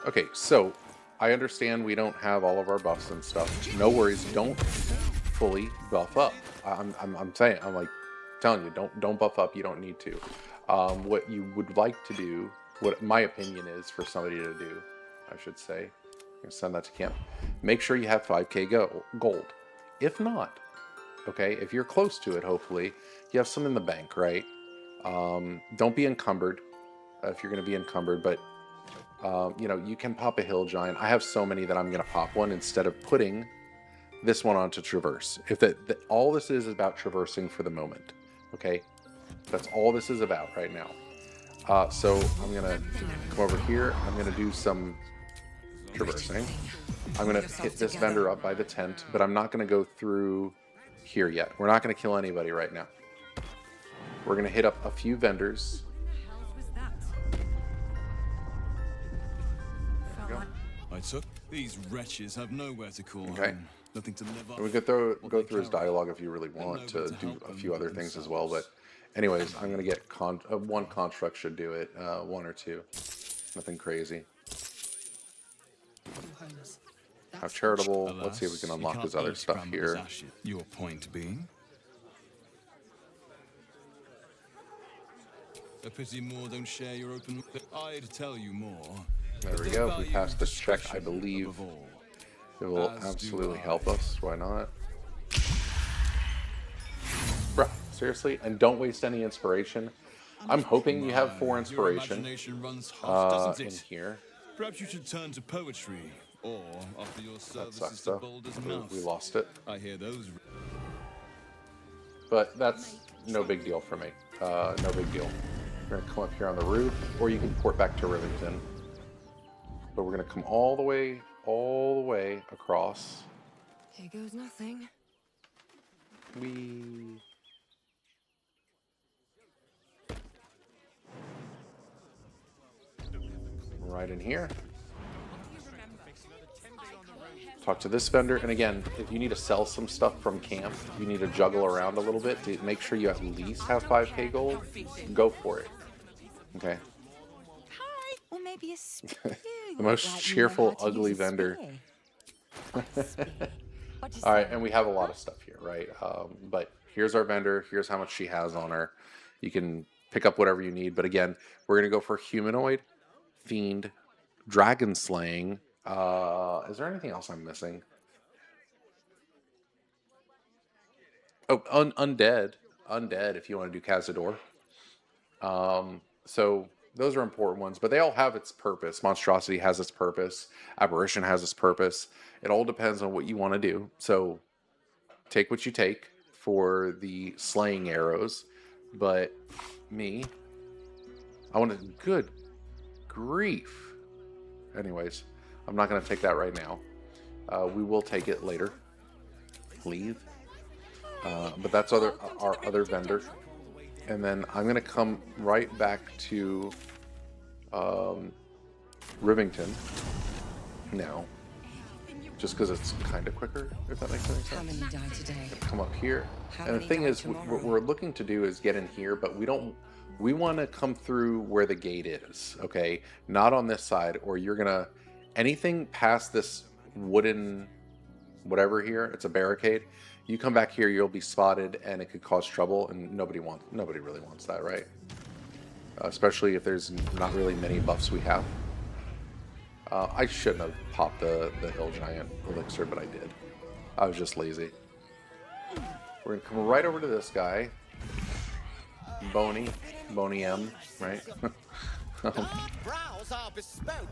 Okay, so I understand we don't have all of our buffs and stuff. No worries, don't fully buff up. I'm saying, I'm like telling you, don't buff up. You don't need to. What you would like to do, what my opinion is for somebody to do, I should say, I'm gonna send that to camp. Make sure you have 5k gold. If not, okay, if you're close to it, hopefully you have some in the bank, right? Don't be encumbered if you're going to be encumbered, but you know, you can pop a hill giant. I have so many that I'm going to pop one instead of putting this one onto traverse. If all this is about traversing for the moment, okay, that's all this is about right now. So I'm going to come over here. I'm going to do some traversing. I'm going to hit this vendor up by the tent, but I'm not going to go through here yet. We're not going to kill anybody right now. We're going to hit up a few vendors. There we go. I took these wretches have nowhere to call Okay. home. Nothing to live up. And we could go through his dialogue if you really want to do a few other things as well. But anyways, I'm going to get one construct should do it. One or two. Nothing crazy. How charitable. Let's see if we can unlock his other stuff here. Your point being? A pity more don't share your open... I'd tell you more. There we go. If we pass this check, I believe it will absolutely help us. Why not? Bruh, seriously? And don't waste any inspiration. I'm hoping you have 4 inspiration in here. Perhaps you should turn to poetry, or offer your services sucks, to though. Boulder's Mouth. We lost it. I hear those. But that's no big deal for me. No big deal. We're going to come up here on the roof, or you can port back to Rivington. But we're going to come all the way across. Here goes nothing. Right in here. Talk to this vendor, and again, if you need to sell some stuff from camp, you need to juggle around a little bit to make sure you at least have 5k gold, go for it. Okay. Hi, or maybe a The most cheerful, ugly vendor. Alright, and we have a lot of stuff here, right? But here's our vendor, here's how much she has on her. You can pick up whatever you need, but again, we're going to go for humanoid, fiend, dragon slaying. Is there anything else I'm missing? Oh, undead. Undead, if you want to do Cazador. So those are important ones, but they all have its purpose. Monstrosity has its purpose. Apparition has its purpose. It all depends on what you want to do. So take what you take for the slaying arrows. But me, I want to... Good grief. Anyways, I'm not going to take that right now. We will take it later. Leave. But that's our other vendor. And then I'm going to come right back to Rivington now. Just because it's kind of quicker, if that makes any sense. How many die today? Come up here. How And the many thing die is, what we're looking to do is get in here, but we want to come through where the gate is, okay? Not on this side, or you're going to... Anything past this wooden whatever here, it's a barricade, You come back here, you'll be spotted, and it could cause trouble, and nobody really wants that, right? Especially if there's not really many buffs we have. I shouldn't have popped the Hill Giant elixir, but I did. I was just lazy. We're gonna come right over to this guy, Boney M, right?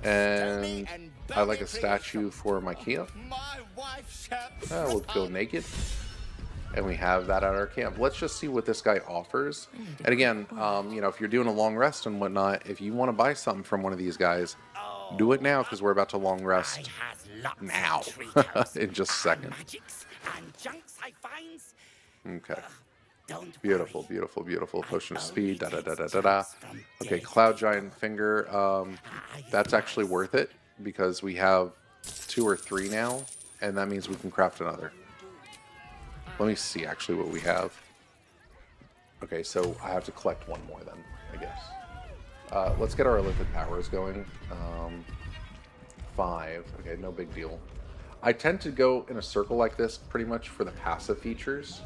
And I like a statue for my camp. We'll go naked. And we have that at our camp. Let's just see what this guy offers. And again, you know, if you're doing a long rest and whatnot, if you want to buy something from one of these guys, do it now, because we're about to long rest now in just seconds. Okay. Beautiful, beautiful, beautiful. Potion of speed. Da da da da da da. Okay, Cloud Giant Finger. That's actually worth it because we have 2 or 3 now, and that means we can craft another. Let me see actually what we have. Okay, so I have to collect 1 more then, I guess. Let's get our Olympic powers going. 5. Okay, no big deal. I tend to go in a circle like this pretty much for the passive features.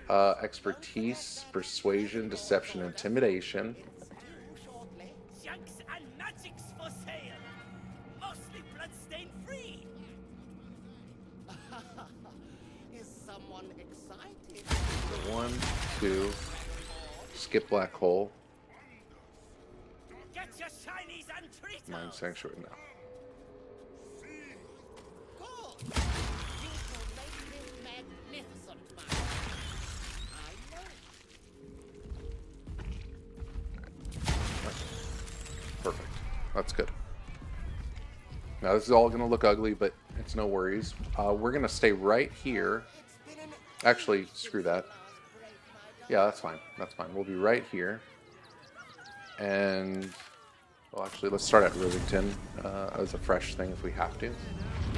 Expertise, persuasion, deception, intimidation. So 1, 2. Skip black hole. Mind sanctuary now. Perfect. That's good. Now this is all going to look ugly, but it's no worries. We're going to stay right here. Actually, screw that. Yeah, that's fine. That's fine. We'll be right here. And, well, actually, let's start at Rivington as a fresh thing if we have to.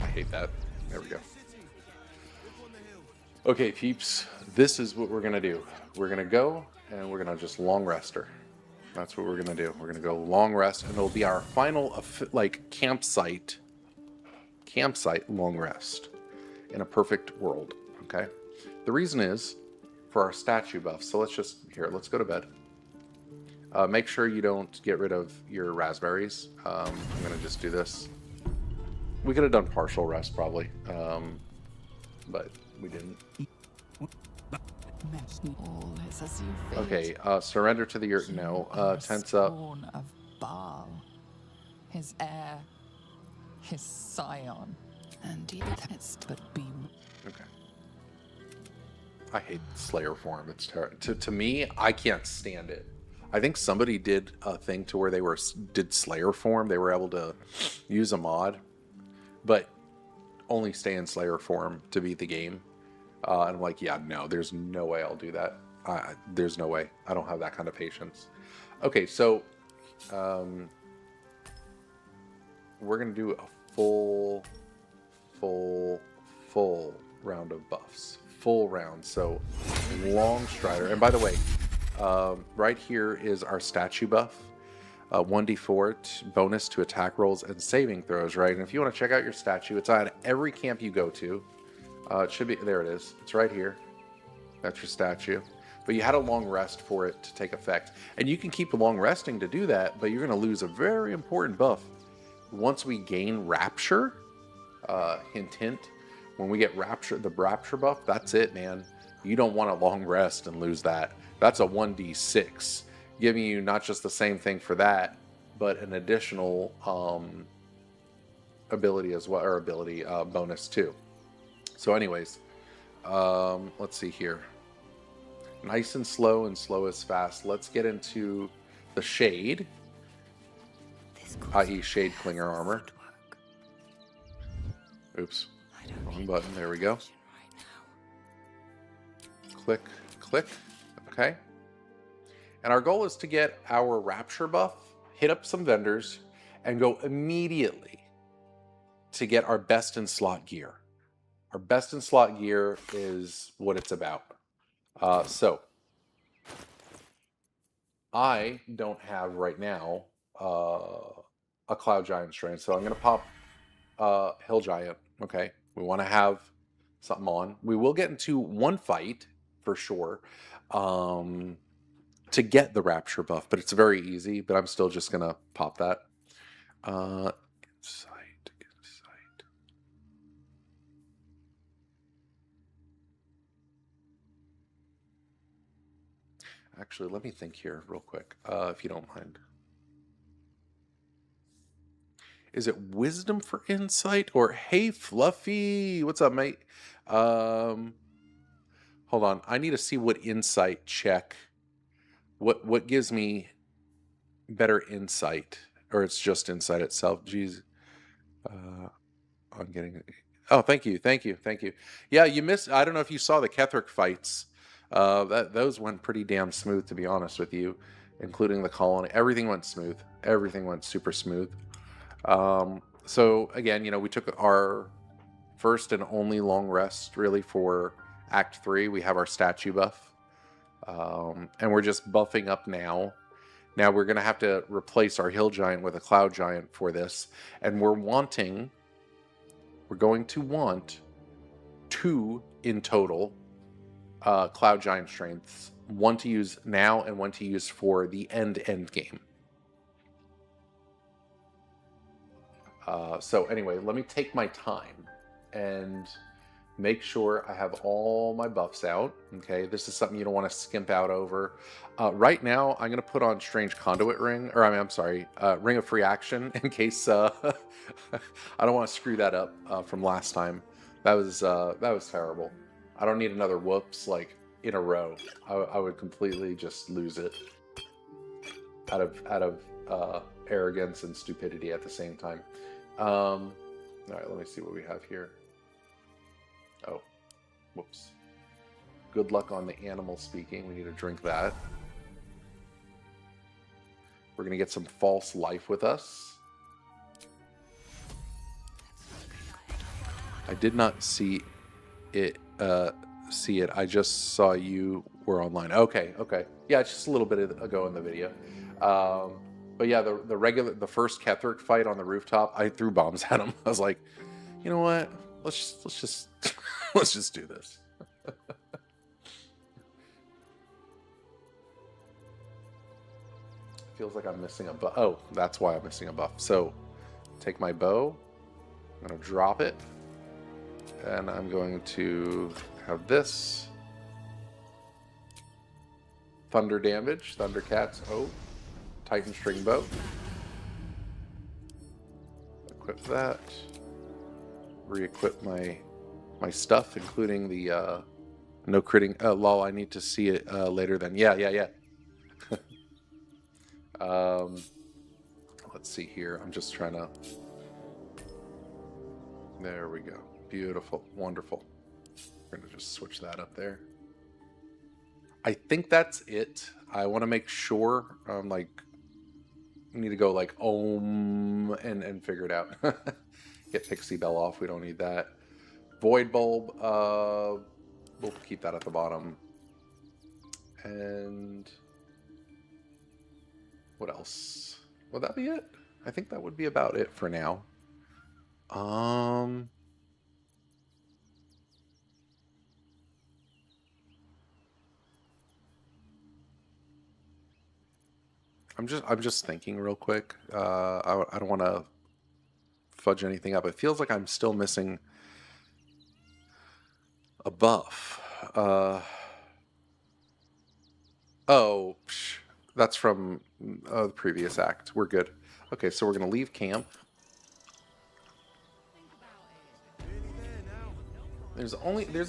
I hate that. There we go. Okay, peeps. This is what we're going to do. We're going to go, and we're going to just long rest her. That's what we're going to do. We're going to go long rest, and it'll be our final, like, campsite long rest in a perfect world, okay? The reason is for our statue buff. So let's go to bed. Make sure you don't get rid of your raspberries. I'm going to just do this. We could have done partial rest probably, but we didn't. Okay, surrender to the earth. No, tense up. Of Baal, his heir, his scion, and it's but be. Okay. I hate Slayer form. It's terrible. To me, I can't stand it. I think somebody did a thing to where they did Slayer form. They were able to use a mod, but only stay in Slayer form to beat the game. And I'm like, yeah, no, there's no way I'll do that. There's no way. I don't have that kind of patience. Okay, so we're gonna do a full round of buffs. Full round. So long strider. And by the way, right here is our statue buff. 1d4 bonus to attack rolls and saving throws, right? And if you want to check out your statue, it's on every camp you go to. It should be, there it is. It's right here. That's your statue. But you had a long rest for it to take effect. And you can keep long resting to do that, but you're going to lose a very important buff. Once we gain Rapture, hint, hint, when we get Rapture, the Rapture buff, that's it, man. You don't want a long rest and lose that. That's a 1d6, giving you not just the same thing for that, but an additional ability as well, or bonus too. So anyways, let's see here. Nice and slow is fast. Let's get into the shade, i.e. Shade Clinger armor. Oops, wrong button. There we go. Click, click. Okay. And our goal is to get our Rapture buff, hit up some vendors, and go immediately to get our best in slot gear. Our best in slot gear is what it's about. So I don't have right now a Cloud Giant strength, so I'm going to pop Hill Giant. Okay, we want to have something on. We will get into one fight for sure to get the Rapture buff, but it's very easy. But I'm still just gonna pop that. Insight. Actually, let me think here real quick, if you don't mind. Is it wisdom for insight or hey Fluffy? What's up, mate? Hold on. I need to see what insight check. What gives me better insight, or it's just insight itself. Jeez. I'm getting. Oh, thank you. Yeah, you missed. I don't know if you saw the Ketheric fights. Those went pretty damn smooth, to be honest with you, including the colony. Everything went smooth. Everything went super smooth. So again, we took our first and only long rest really for Act 3. We have our statue buff, and we're just buffing up now. Now we're going to have to replace our hill giant with a cloud giant for this, and we're going to want 2 in total cloud giant strengths, 1 to use now and 1 to use for the end game. So anyway, let me take my time and make sure I have all my buffs out. Okay, this is something you don't want to skimp out over. Right now, I'm going to put on Strange Conduit Ring, or I'm sorry, Ring of Free Action, in case I don't want to screw that up from last time. That was terrible. I don't need another whoops like in a row. I would completely just lose it out of arrogance and stupidity at the same time. All right, let me see what we have here. Oh, whoops. Good luck on the animal speaking. We need to drink that. We're going to get some false life with us. I did not see it. I just saw you were online. Okay. Yeah, it's just a little bit ago in the video. But yeah, the first Ketheric fight on the rooftop, I threw bombs at him. I was like, you know what? Let's just let's just do this. Feels like I'm missing a buff. Oh, that's why I'm missing a buff. So, take my bow. I'm going to drop it. And I'm going to have this. Thunder damage. Thundercats. Oh. Titan string bow. Equip that. Re-equip my stuff, including the no critting. Lol, I need to see it later then. Yeah. Let's see here. I'm just trying to... There we go. Beautiful. Wonderful. We're going to just switch that up there. I think that's it. I want to make sure. We need to go like Om and figure it out. Get Pixie Bell off. We don't need that. Void Bulb. We'll keep that at the bottom. And what else? Would that be it? I think that would be about it for now. I'm just thinking real quick. I don't want to fudge anything up. It feels like I'm still missing a buff. Oh, that's from the previous act. We're good. Okay, so we're gonna leave camp. There's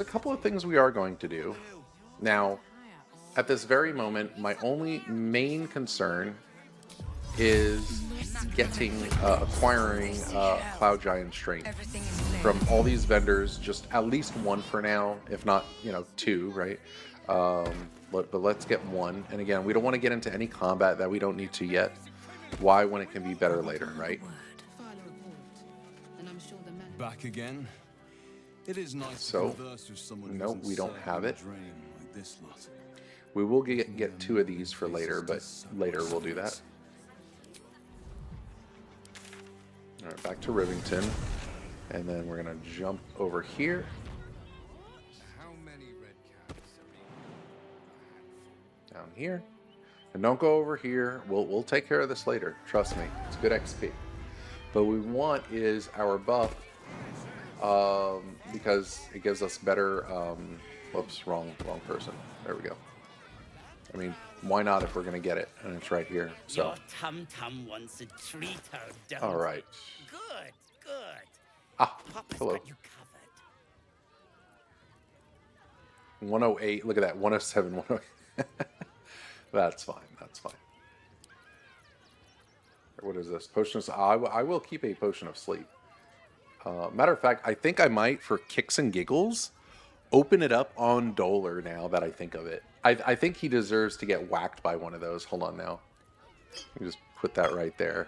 a couple of things we are going to do. Now, at this very moment, my only main concern is acquiring Cloud Giant Strength from all these vendors. Just at least 1 for now, if not 2, right? But let's get 1. And again, we don't want to get into any combat that we don't need to yet. Why, when it can be better later, right? Back again. It is nice so, no, we don't have it. We will get 2 of these for later, but later we'll do that. All right, back to Rivington, and then we're gonna jump over here. here. And don't go over here. We'll take care of this later. Trust me. It's good XP. But what we want is our buff, because it gives us better, whoops, wrong person. There we go. I mean, why not if we're going to get it? And it's right here, so. Your tum-tum wants a treat, don't All right. Good, good. Ah, Papa's hello. got you covered. 108, look at that, 107, 108. That's fine, that's fine. What is this? Potion of... I will keep a potion of sleep. Matter of fact, I think I might, for kicks and giggles, open it up on Dolar now that I think of it. I think he deserves to get whacked by one of those. Hold on now. Let me just put that right there.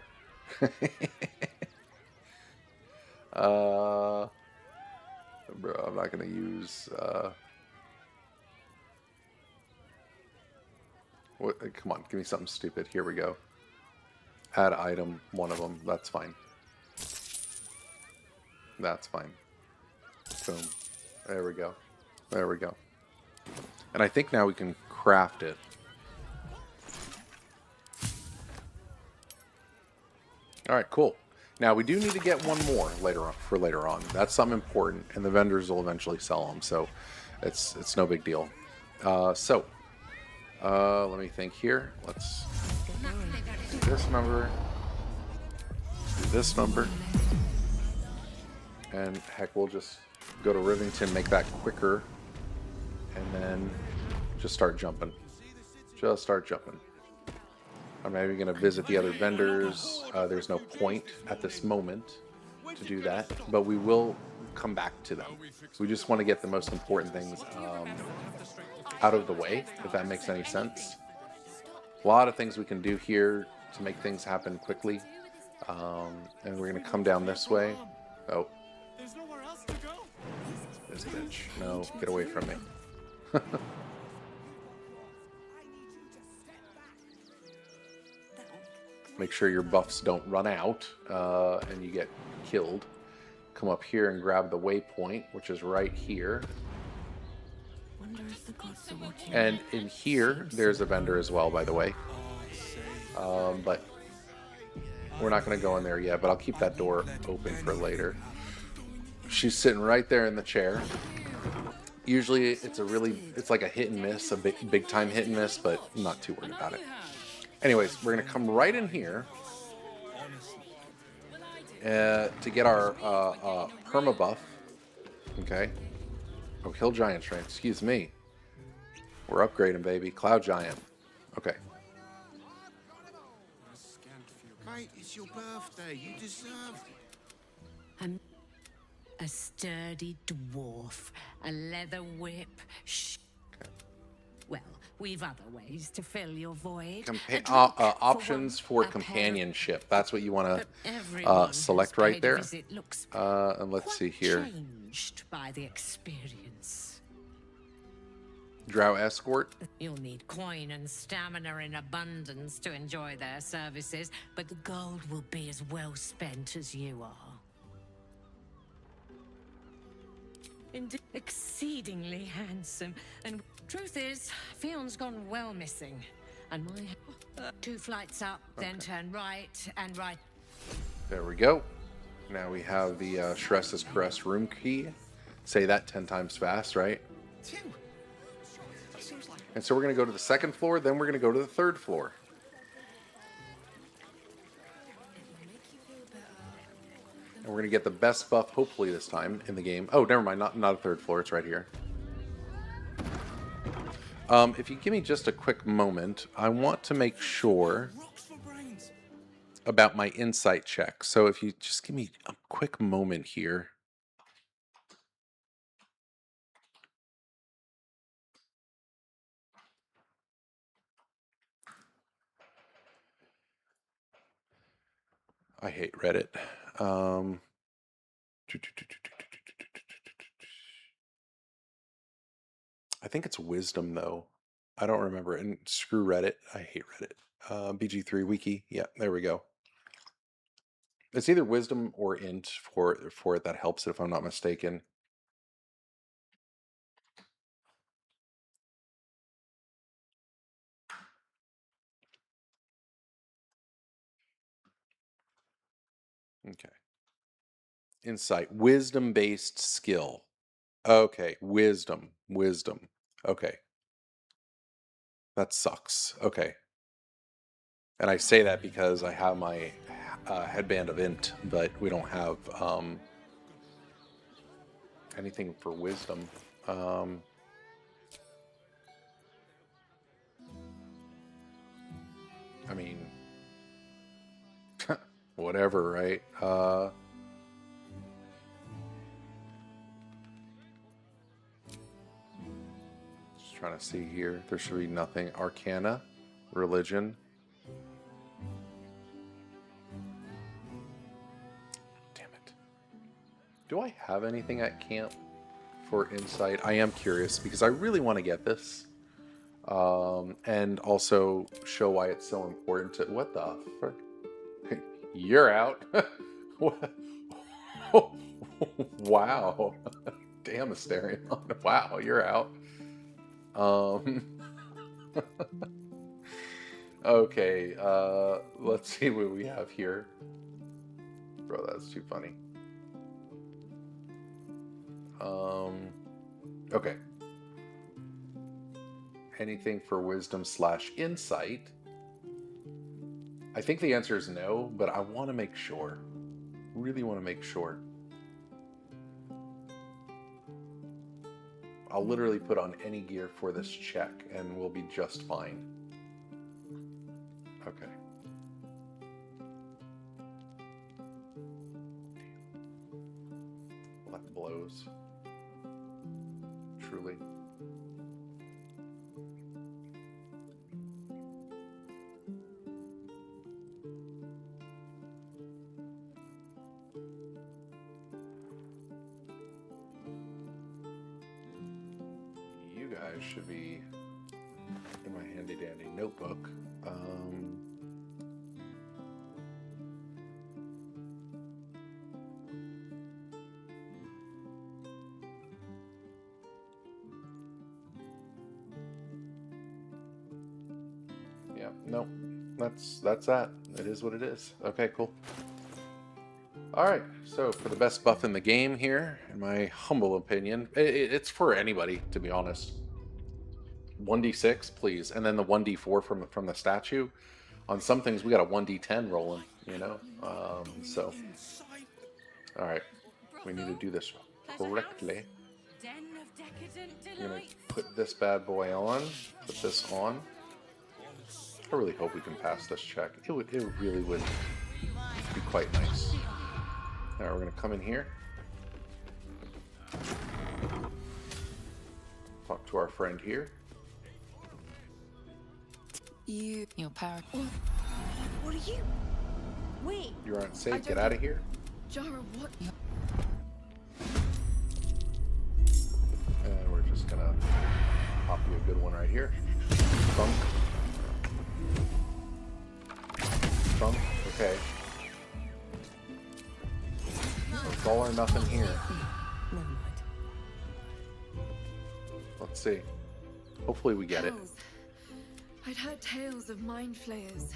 Bro, I'm not going to use... What, come on, give me something stupid. Here we go. Add item, one of them. That's fine. That's fine. Boom. There we go. There we go. And I think now we can craft it. Alright, cool. Now we do need to get one more later on. That's something important, and the vendors will eventually sell them, so it's no big deal. Let me think here. Let's do this number. Do this number. And heck, we'll just go to Rivington, make that quicker, and then just start jumping. Just start jumping. I'm not even going to visit the other vendors. There's no point at this moment to do that, but we will come back to them. We just want to get the most important things out of the way, if that makes any sense. A lot of things we can do here to make things happen quickly. And we're going to come down this way. Oh. This bitch. No, get away from me. Make sure your buffs don't run out and you get killed. Come up here and grab the waypoint, which is right here. And in here, there's a vendor as well, by the way. But we're not going to go in there yet, but I'll keep that door open for later. She's sitting right there in the chair. Usually it's like a hit and miss, a big time hit and miss, but I'm not too worried about it. Anyways, we're going to come right in here to get our perma buff. Okay. Oh, Hill Giant Strength. Excuse me. We're upgrading, baby. Cloud Giant. Okay. Mate, it's your birthday. You deserve I'm a sturdy dwarf, a leather whip. Well, we've other ways to fill your void. Options for companionship. That's what you want to select right there. And let's see here. Changed by the experience. Drow Escort. You'll need coin and stamina in abundance to enjoy their services, but the gold will be as well spent as you are. Indeed, exceedingly handsome, and truth is, Fion's gone well missing. And my 2 flights up, then turn right and right. There we go. Now we have the Shressa's Caress room key. Say that 10 times fast, right? And so we're going to go to the 2nd floor, then we're going to go to the 3rd floor. And we're going to get the best buff, hopefully, this time in the game. Oh, never mind. Not a 3rd floor. It's right here. If you give me just a quick moment, I want to make sure about my insight check. So if you just give me a quick moment here. I hate Reddit. I think it's wisdom, though. I don't remember it. And screw Reddit. I hate Reddit. BG3 wiki. Yeah, there we go. It's either wisdom or int for it that helps it, if I'm not mistaken. Okay. Insight. Wisdom-based skill. Okay. Wisdom. Wisdom. Okay. That sucks. Okay. And I say that because I have my headband of int, but we don't have anything for wisdom. I mean, whatever, right? Just trying to see here. There should be nothing. Arcana, religion. Damn it. Do I have anything at camp for insight? I am curious because I really want to get this. And also show why it's so important to... What the frick? You're out. Wow. Damn, Asterion. Wow, you're out. Okay, let's see what we have here. Bro, that's too funny. Okay. Anything for wisdom / insight? I think the answer is no, but I want to make sure. Really want to make sure. I'll literally put on any gear for this check and we'll be just fine. Okay. Well, that blows. Truly. Should be in my handy dandy notebook. Yeah, no, that's that. It is what it is. Okay, cool. Alright, so for the best buff in the game here, in my humble opinion, it's for anybody, to be honest. 1d6, please, and then the 1d4 from the statue. On some things, we got a 1d10 rolling, you know. So, all right, we need to do this correctly. I'm gonna put this bad boy on. Put this on. I really hope we can pass this check. It really would be quite nice. Now we're gonna come in here. Talk to our friend here. Your power. What are you? Wait. You're unsafe. Get out of here. Jara, what? And we're just gonna pop you a good one right here. Thunk. Thunk. Okay. It's all or nothing here. Let's see. Hopefully we get it. I'd heard tales of mind flayers,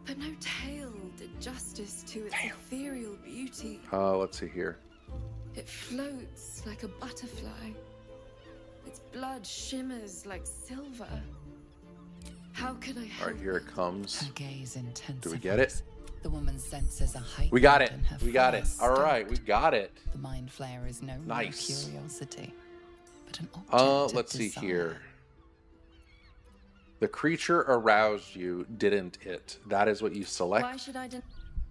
but no tale did justice to its ethereal beauty. Let's see here. It floats like a butterfly. Its blood shimmers like silver. How could I help? All right, here it comes. Her gaze intensifies. Do we get it? The woman's senses are heightened. We got it. and her We got it. fire All right, stoked. we got it. The mind flayer is no Nice. mere curiosity, but an object of Let's see desire. here. The creature aroused you, didn't it? That is what you select. Why should I?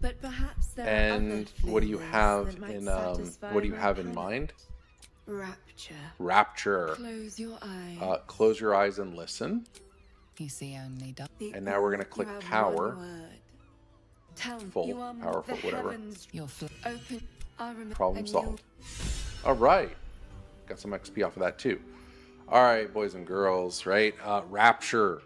But perhaps there are And other what do you flavors have that might in satisfy what do you my have in palate. mind? Rapture. Rapture. Close your eyes. Close your eyes and listen. You see only And now we're gonna click You have power. one word. Tell me, Full, you are powerful, the whatever. heavens Your open. I remember. Problem solved. All right. Got some XP off of that too. All right, boys and girls, right? Rapture.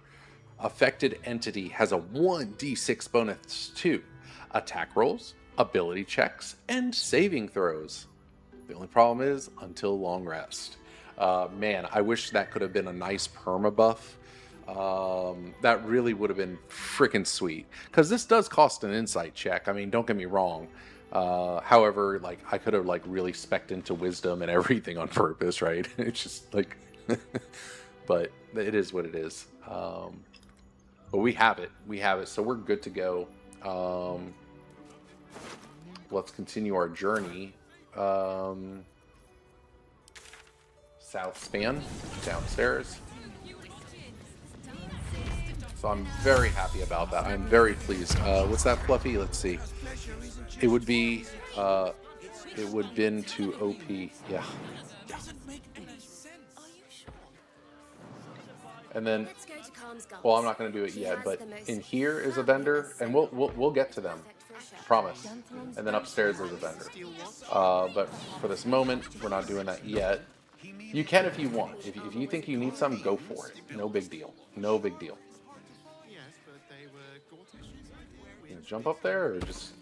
Affected entity has a 1d6 bonus to attack rolls, ability checks, and saving throws. The only problem is until long rest. Man, I wish that could have been a nice perma buff. That really would have been freaking sweet. Because this does cost an insight check. I mean, don't get me wrong. However, like I could have like really specced into wisdom and everything on purpose, right? It's just like, but it is what it is. But we have it. We have it. So we're good to go. Let's continue our journey. South span, downstairs. So I'm very happy about that. I'm very pleased. What's that, Fluffy? Let's see. It would be, it would been to OP. Yeah. And then, well, I'm not going to do it yet, but in here is a vendor, and we'll get to them, promise. And then upstairs there's a vendor. But for this moment, we're not doing that yet. You can if you want. If you think you need some, go for it. No big deal. No big deal. You gonna jump up there, or just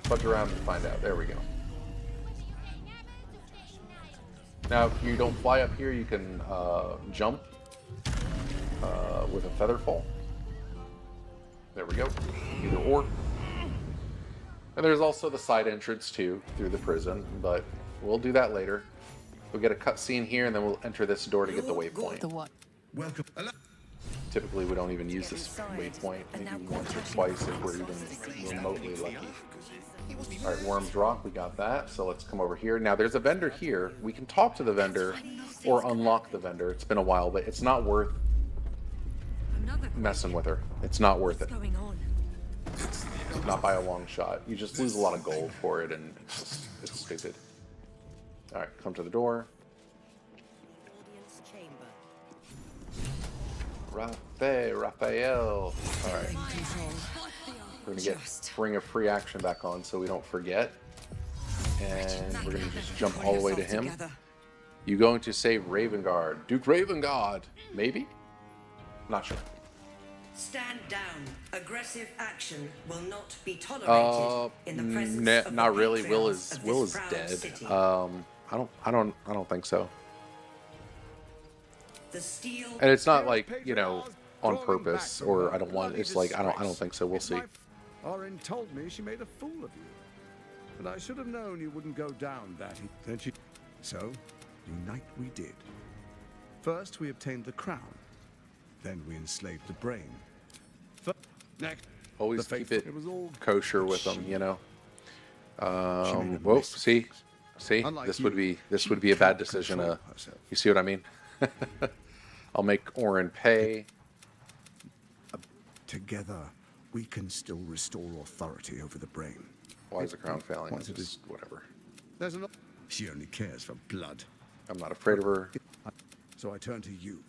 fudge around and find out? There we go. Now, if you don't fly up here, you can jump with a feather fall. There we go. Either or. And there's also the side entrance too, through the prison, but we'll do that later. We'll get a cutscene here, and then we'll enter this door to get the waypoint. The what? Welcome. Typically, we don't even use this waypoint, maybe once or twice if we're even remotely lucky. All right, Worm's Rock, we got that. So let's come over here. Now, there's a vendor here. We can talk to the vendor or unlock the vendor. It's been a while, but it's not worth messing with her. It's not worth it. Not by a long shot. You just lose a lot of gold for it, and it's stupid. All right, come to the door. Raphael. All right. We're gonna bring a free action back on so we don't forget. And we're gonna just jump all the way to him. You going to save Ravengard. Duke Ravengard. Maybe? Not sure. Stand down. Aggressive action will not be tolerated in the presence of not the really. Will patriarchs is of Will this is proud dead. city. I don't think so. The steel And it's not like, you know, on purpose, or I don't want. It's like I don't think so. We'll see. Orin told me she made a fool of you. And I should have known you wouldn't go down that. Then she... So, unite we did. First, we obtained the crown. Then we enslaved the brain. Next, Always the keep it was all kosher with them, you know. Whoa, see, Unlike this you, would be a bad decision. You see what I mean? I'll make Orin pay. Together, we can still restore authority over the brain. Why is the crown failing? Once it Just whatever. There's an... She only cares for blood. I'm not afraid of her. So I turn to you.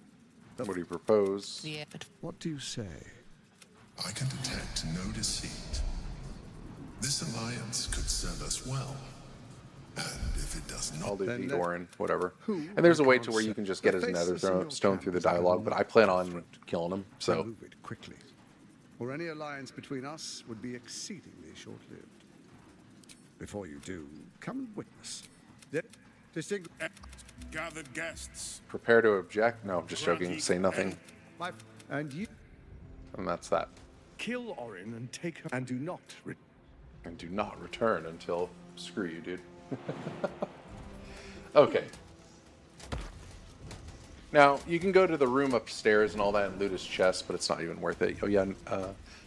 What do you propose? Yeah, but What do you say? I can detect no deceit. This alliance could serve us well. And if it does not... I'll do Then Pete let- Orin, whatever. Who And there's a we way can't to where you say. can just The get his faceless nether in your stone through the camp is dialogue, but I plan on killing him, so... Move it quickly, or any alliance between us would be exceedingly short-lived. Before you do, come and witness. Gathered guests. Prepare to object? No, I'm just joking. Say nothing. And you And that's that. kill Orin and take her, and do not. And do not return until... Screw you, dude. Okay. Now, you can go to the room upstairs and all that and loot his chest, but it's not even worth it. Oh, yeah,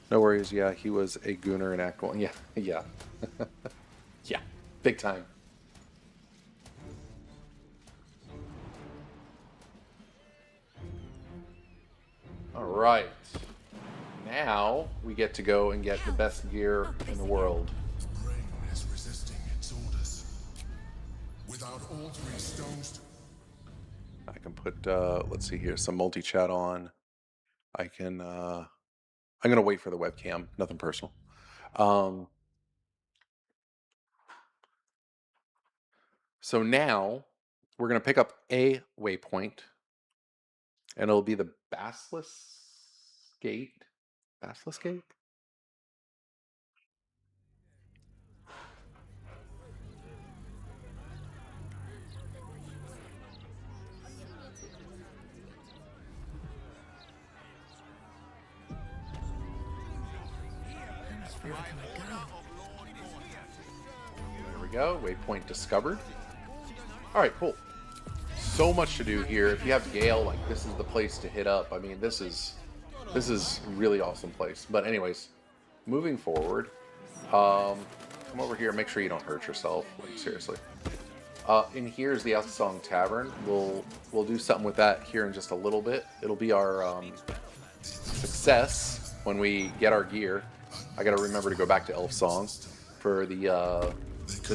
no worries. Yeah, he was a gooner in Act 1. Yeah, yeah. Yeah, big time. All right. Now, we get to go and get the best gear in the world. The brain is resisting its orders. Without all three stones... I can put, let's see here, some multi-chat on. I can, I'm going to wait for the webcam. Nothing personal. So now we're going to pick up a waypoint, and it'll be the Basilisk Gate. Basilisk Gate? go. Waypoint discovered. All right, cool. So much to do here. If you have Gale, like this is the place to hit up. I mean, this is a really awesome place. But anyways, moving forward, come over here. Make sure you don't hurt yourself. Like seriously. In here is the Elsong Tavern. We'll do something with that here in just a little bit. It'll be our success when we get our gear. I gotta remember to go back to Elfsong for the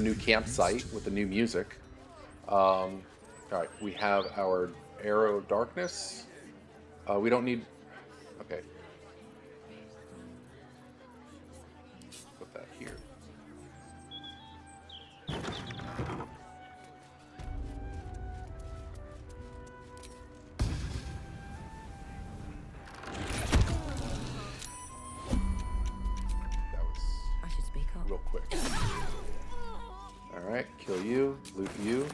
new campsite with the new music. All right, we have our Arrow Darkness. We don't need. Okay. Put that here. Real quick. Alright, kill you, loot you.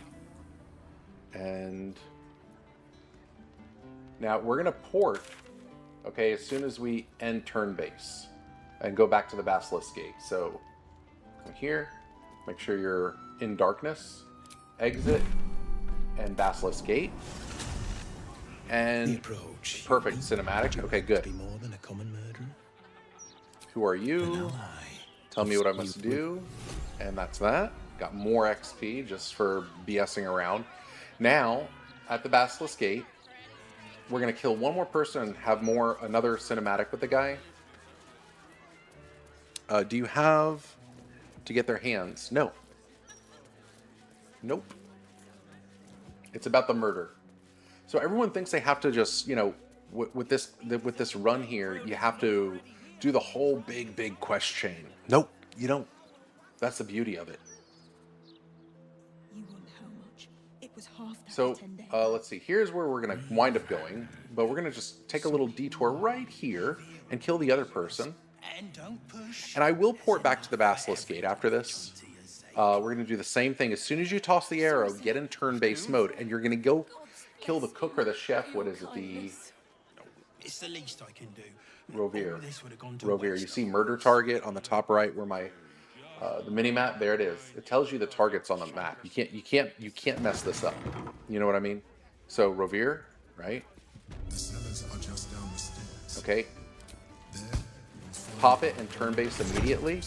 And now we're gonna port, okay, as soon as we end turn base and go back to the Basilisk Gate. So come here, make sure you're in darkness, exit, and Basilisk Gate. And perfect cinematic. Okay, good. Who are you? Tell me what I must do, and that's that. Got more XP just for BSing around. Now, at the Basilisk Gate, we're gonna kill one more person and have another cinematic with the guy. Do you have to get their hands? No. Nope. It's about the murder. So everyone thinks they have to just, you know, with this run here, you have to do the whole big quest chain. Nope, you don't. That's the beauty of it. You wonder how much? It was half that So, 10 days. let's see. Here's where we're going to wind up going. But we're going to just take a little detour right here and kill the other person. And I will port back to the Basilisk Gate after this. We're going to do the same thing. As soon as you toss the arrow, get in turn-based mode. And you're going to go kill the cook or the chef. What is it? It's the least I can do. Rovere. Rovere. You see murder target on the top right where my the mini map, there it is. It tells you the targets on the map. You can't mess this up. You know what I mean? So Rovere, right? Okay. Pop it and turn base immediately.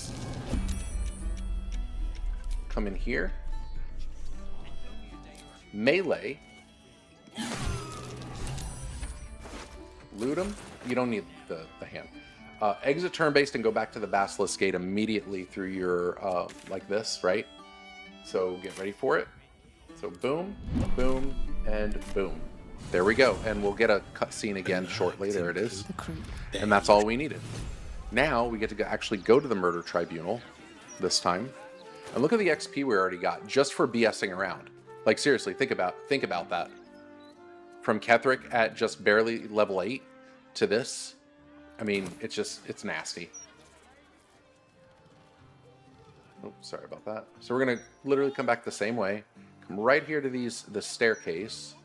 Come in here. Melee. Loot him. You don't need the hand. Exit turn-based and go back to the Basilisk Gate immediately through your, like this, right? So get ready for it. So boom, boom, and boom. There we go. And we'll get a cutscene again shortly. There it is. And that's all we needed. Now we get to actually go to the Murder Tribunal this time. And look at the XP we already got just for BSing around. Like seriously, think about that. From Ketheric at just barely level 8 to this. I mean, it's nasty. Oh, sorry about that. So we're gonna literally come back the same way. Come right here to the staircase.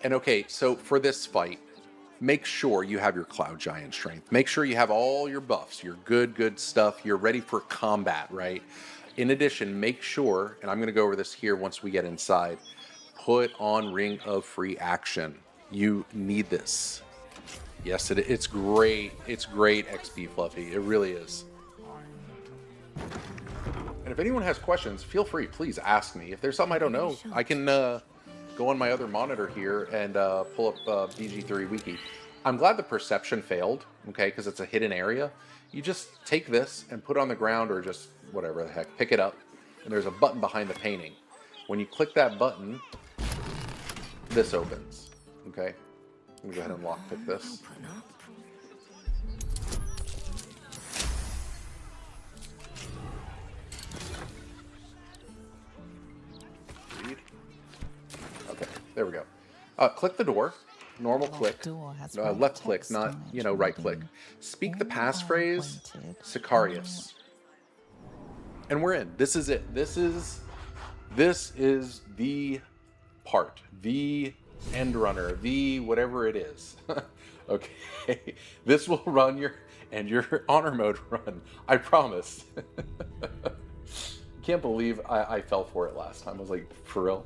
And okay, so for this fight, make sure you have your Cloud Giant strength. Make sure you have all your buffs, your good stuff. You're ready for combat, right? In addition, make sure, and I'm gonna go over this here once we get inside, put on Ring of Free Action. You need this. Yes, it's great. It's great XP, Fluffy. It really is. And if anyone has questions, feel free. Please ask me. If there's something I don't know, I can go on my other monitor here and pull up BG3 Wiki. I'm glad the perception failed, okay, because it's a hidden area. You just take this and put it on the ground or just whatever the heck, pick it up, and there's a button behind the painting. When you click that button, this opens. Okay, let me go ahead and lockpick this. Read. Okay, there we go. Click the door. Normal click. Left click, not, you know, right click. Speak the passphrase, Sicarius. And we're in. This is it. This is the part. The end runner, the whatever it is. Okay, this will run your honor mode run. I promise. Can't believe I fell for it last time. I was like, for real.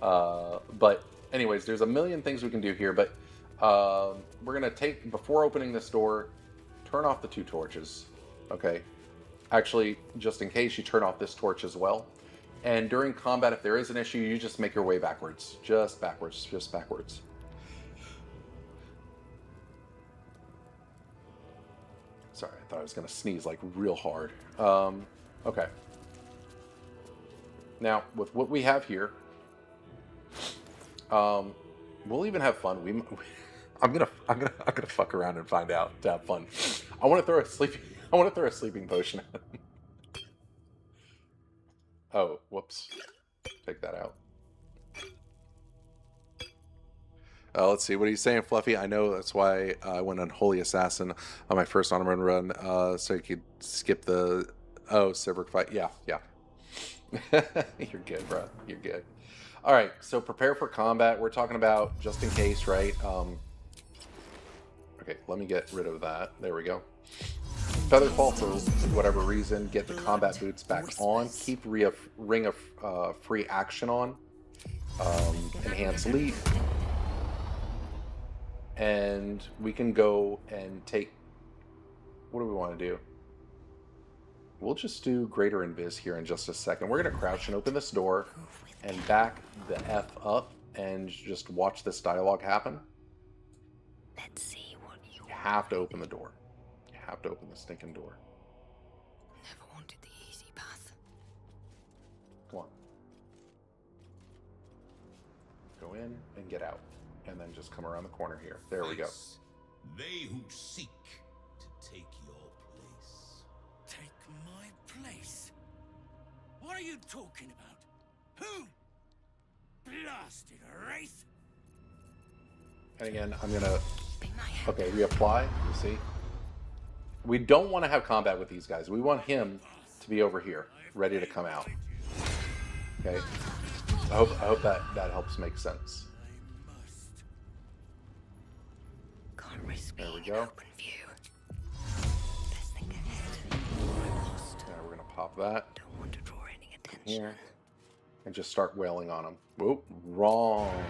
But anyways, there's a million things we can do here. But we're gonna take, before opening this door, turn off the 2 torches. Okay. Actually, just in case, you turn off this torch as well. And during combat, if there is an issue, you just make your way backwards. Just backwards. Just backwards. Sorry, I thought I was going to sneeze like real hard. Okay. Now, with what we have here, we'll even have fun. I'm gonna fuck around and find out to have fun. I want to throw a sleeping potion at him. Oh, whoops. Take that out. Let's see. What are you saying, Fluffy? I know that's why I went on Holy Assassin on my first Honorman run, so you could skip the... Oh, Siveric fight. Yeah, yeah. You're good, bro. You're good. All right, so prepare for combat. We're talking about just in case, right? Okay, let me get rid of that. There we go. Featherfall for whatever reason. Get the combat boots back on. Keep Ring of Free Action on. Enhance Leap. And we can go and take... What do we want to do? We'll just do Greater Invis here in just a second. We're going to crouch and open this door and back the F up and just watch this dialogue happen. Let's see what you have to open the door. You have to open the stinking door. Never wanted the easy path. Come on. Go in and get out. And then just come around the corner here. There we go. They who seek to take your place. Take my place? What are you talking about? Who? Blasted wraith! And again, I'm gonna... Okay, reapply. You see? We don't want to have combat with these guys. We want him to be over here, ready to come out. Okay? I hope that helps make sense. There we go. Now we're gonna pop that. Don't want to draw any attention. Here. And just start wailing on him. Whoop, wrong.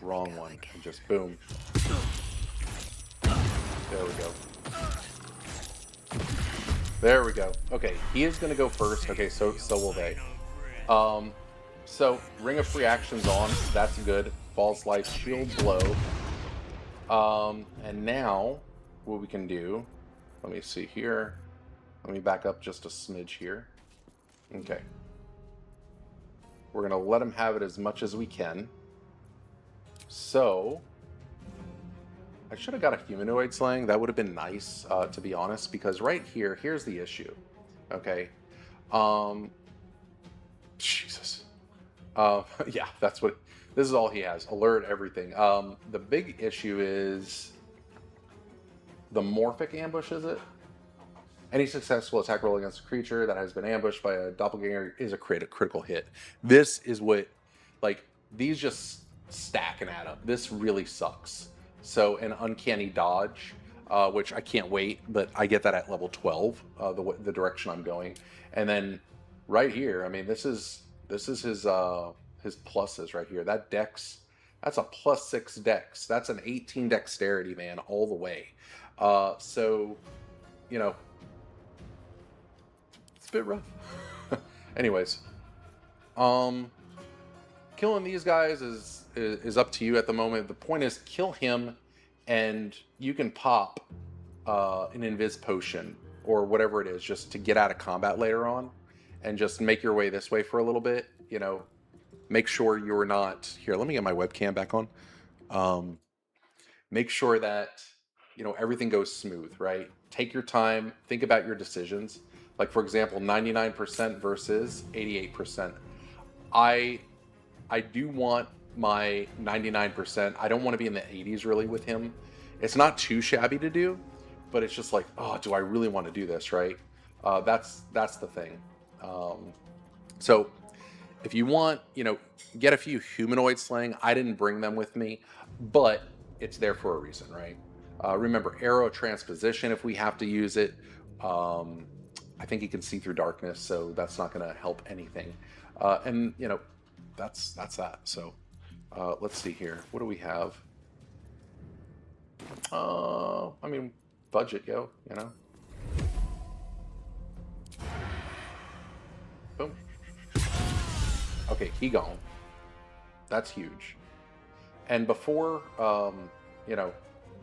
Wrong one. And just boom. There we go. There we go. Okay, he is gonna go first. Okay, so will they. So Ring of Free Action's on. That's good. False Life, Shield Blow. And now what we can do, let me see here. Let me back up just a smidge here. Okay. We're going to let him have it as much as we can. So, I should have got a humanoid slaying. That would have been nice, to be honest, because right here, here's the issue. Okay. Jesus. Yeah, that's what... This is all he has. Alert, everything. The big issue is the Morphic ambush, is it? Any successful attack roll against a creature that has been ambushed by a doppelganger is a critical hit. This is what, like, these just stack and add up. This really sucks. So an uncanny dodge, which I can't wait, but I get that at level 12, the direction I'm going. And then right here, I mean, this is his pluses right here. That dex, that's a +6 dex. That's an 18 dexterity, man, all the way. So, you know, it's a bit rough. Anyways, killing these guys is up to you at the moment. The point is, kill him, and you can pop an Invis potion or whatever it is, just to get out of combat later on, and just make your way this way for a little bit. You know, make sure you're not here. Let me get my webcam back on. Make sure that, you know, everything goes smooth, right? Take your time. Think about your decisions. Like, for example, 99% versus 88%. I do want my 99%. I don't want to be in the 80s really with him. It's not too shabby to do, but it's just like, oh, do I really want to do this, right? That's the thing. So if you want, you know, get a few humanoid slaying. I didn't bring them with me, but it's there for a reason, right? Remember, arrow transposition, if we have to use it, I think he can see through darkness, so that's not going to help anything. And, you know, that's that. So let's see here. What do we have? I mean, budget, yo, you know? Boom. Okay, he gone. That's huge. And before, you know,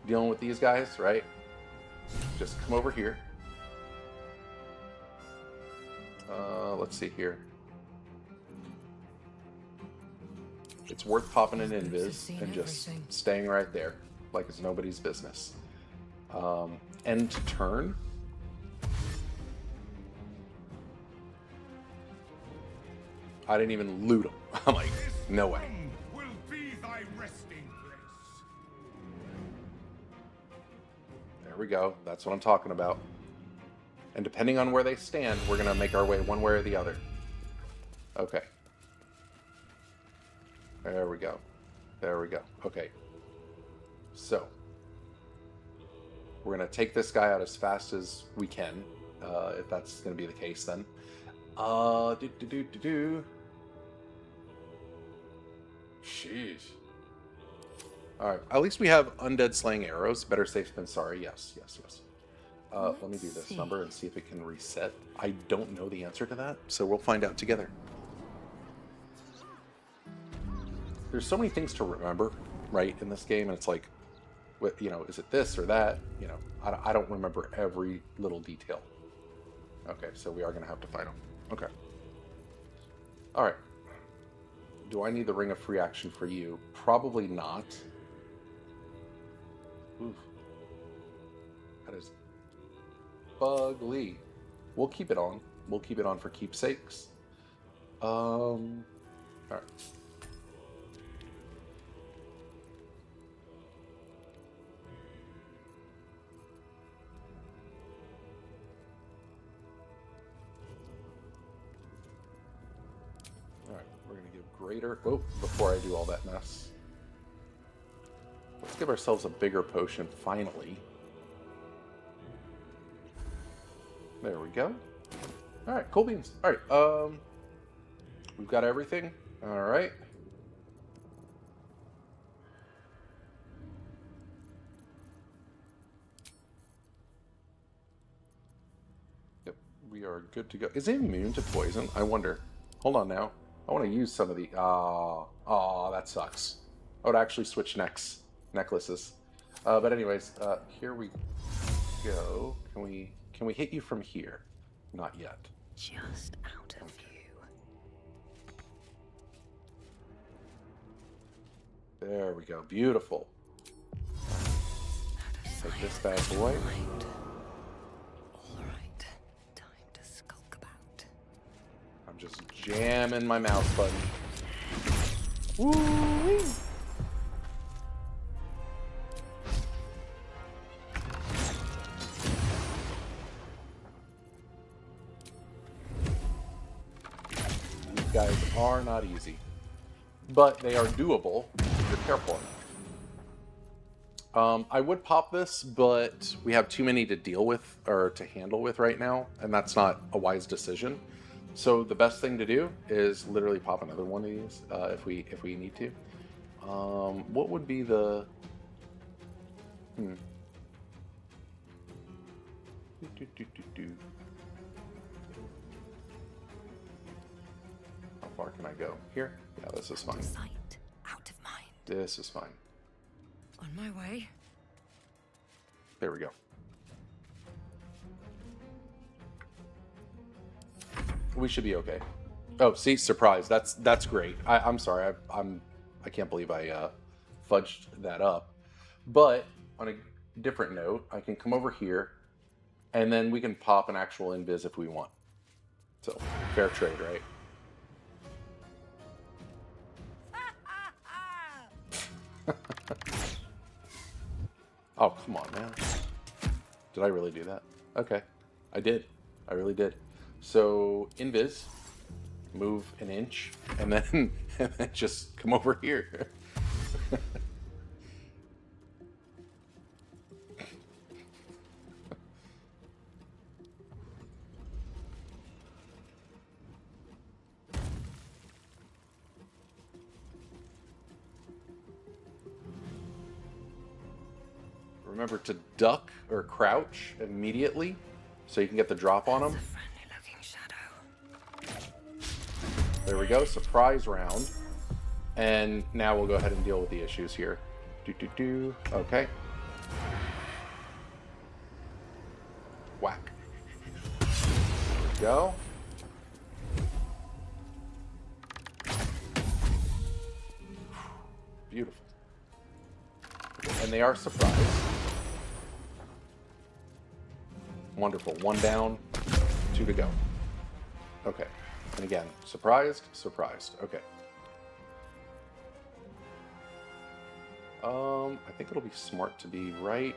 dealing with these guys, right? Just come over here. Let's see here. It's worth popping an invis and just staying right there, like it's nobody's business. End turn. I didn't even loot them. I'm like, no way. Will be thy resting place. There we go. That's what I'm talking about. And depending on where they stand, we're going to make our way one way or the other. Okay. There we go. There we go. Okay. So, we're going to take this guy out as fast as we can, if that's going to be the case then. Sheesh. Alright, at least we have undead slaying arrows. Better safe than sorry. Yes, yes, yes. Let me do this number and see if it can reset. I don't know the answer to that, so we'll find out together. There's so many things to remember, right, in this game, and it's like, what, you know, is it this or that? You know, I don't remember every little detail. Okay, so we are going to have to fight them. Okay. Alright. Do I need the Ring of Free Action for you? Probably not. Oof. That is ugly. We'll keep it on. We'll keep it on for keepsakes. Alright. Alright, we're going to give greater... Oh, before I do all that mess. Let's give ourselves a bigger potion, finally. There we go. Alright, cool beans. Alright, we've got everything. Alright. Yep, we are good to go. Is it immune to poison? I wonder. Hold on now. I want to use some of the... Oh, that sucks. I would actually switch necklaces. But anyways, here we go. Can we hit you from here? Not yet. Just out of view. There we go. Beautiful. Take this bad boy. All right. Time to skulk about. I'm just jamming my mouse button. Woo-wee! Guys are not easy, but they are doable if you're careful enough. I would pop this, but we have too many to deal with or to handle with right now, and that's not a wise decision. So the best thing to do is literally pop another one of these if we need to. What would be the How far can I go? Here? Yeah, this is fine. Sight, out of mind. This is fine. On my way. There we go. We should be okay. Oh, see, surprise. That's great. I'm sorry. I can't believe I fudged that up. But on a different note, I can come over here, and then we can pop an actual invis if we want. So fair trade, right? Oh, come on, man. Did I really do that? Okay. I did. I really did. So, invis, move an inch, and then just come over here. remember to duck or crouch immediately so you can get the drop on them. There we go, surprise round. And now we'll go ahead and deal with the issues here. Okay. Whack. There we go. Beautiful. And they are surprised. Wonderful. 1 down, 2 to go. Okay. And again, surprised, surprised. Okay. I think it'll be smart to be right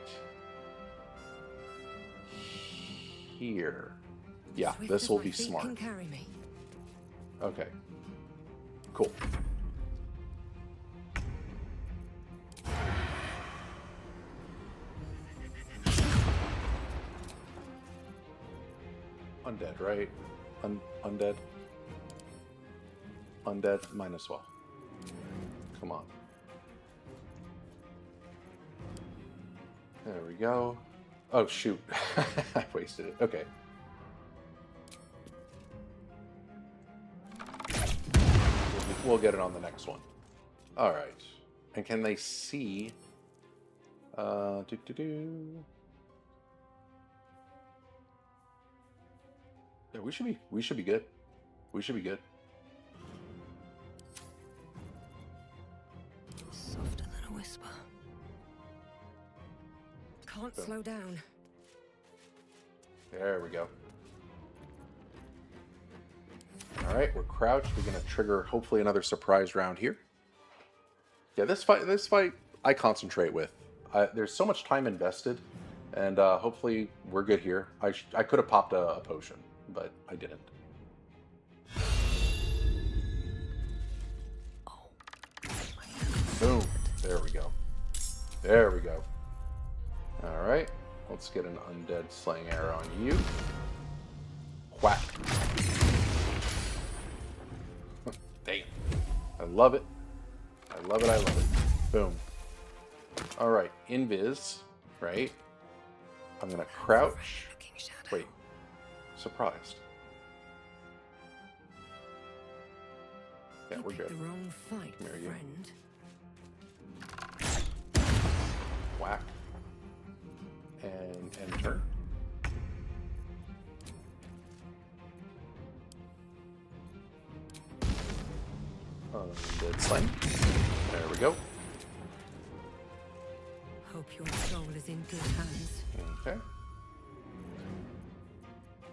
here. Yeah, this will be smart. Okay. Cool. Undead, right? Undead? Undead, might as well. Come on. There we go. Oh, shoot. I wasted it. Okay. We'll get it on the next one. All right. And can they see? Yeah, we should be good. We should be good. Softer than a whisper. Can't slow down. There we go. All right, we're crouched. We're gonna trigger hopefully another surprise round here. Yeah, this fight I concentrate with. There's so much time invested, and hopefully we're good here. I could have popped a potion, but I didn't. Boom. There we go. There we go. All right. Let's get an undead slaying arrow on you. Whack. Damn. I love it. I love it. I love it. Boom. All right. Invis. Right. I'm going to crouch. Wait. Surprised. Yeah, we're good. The wrong fight, Come here, you. friend. Whack. And turn. Dead slaying. There we go. Hope your soul is in good hands. Okay. And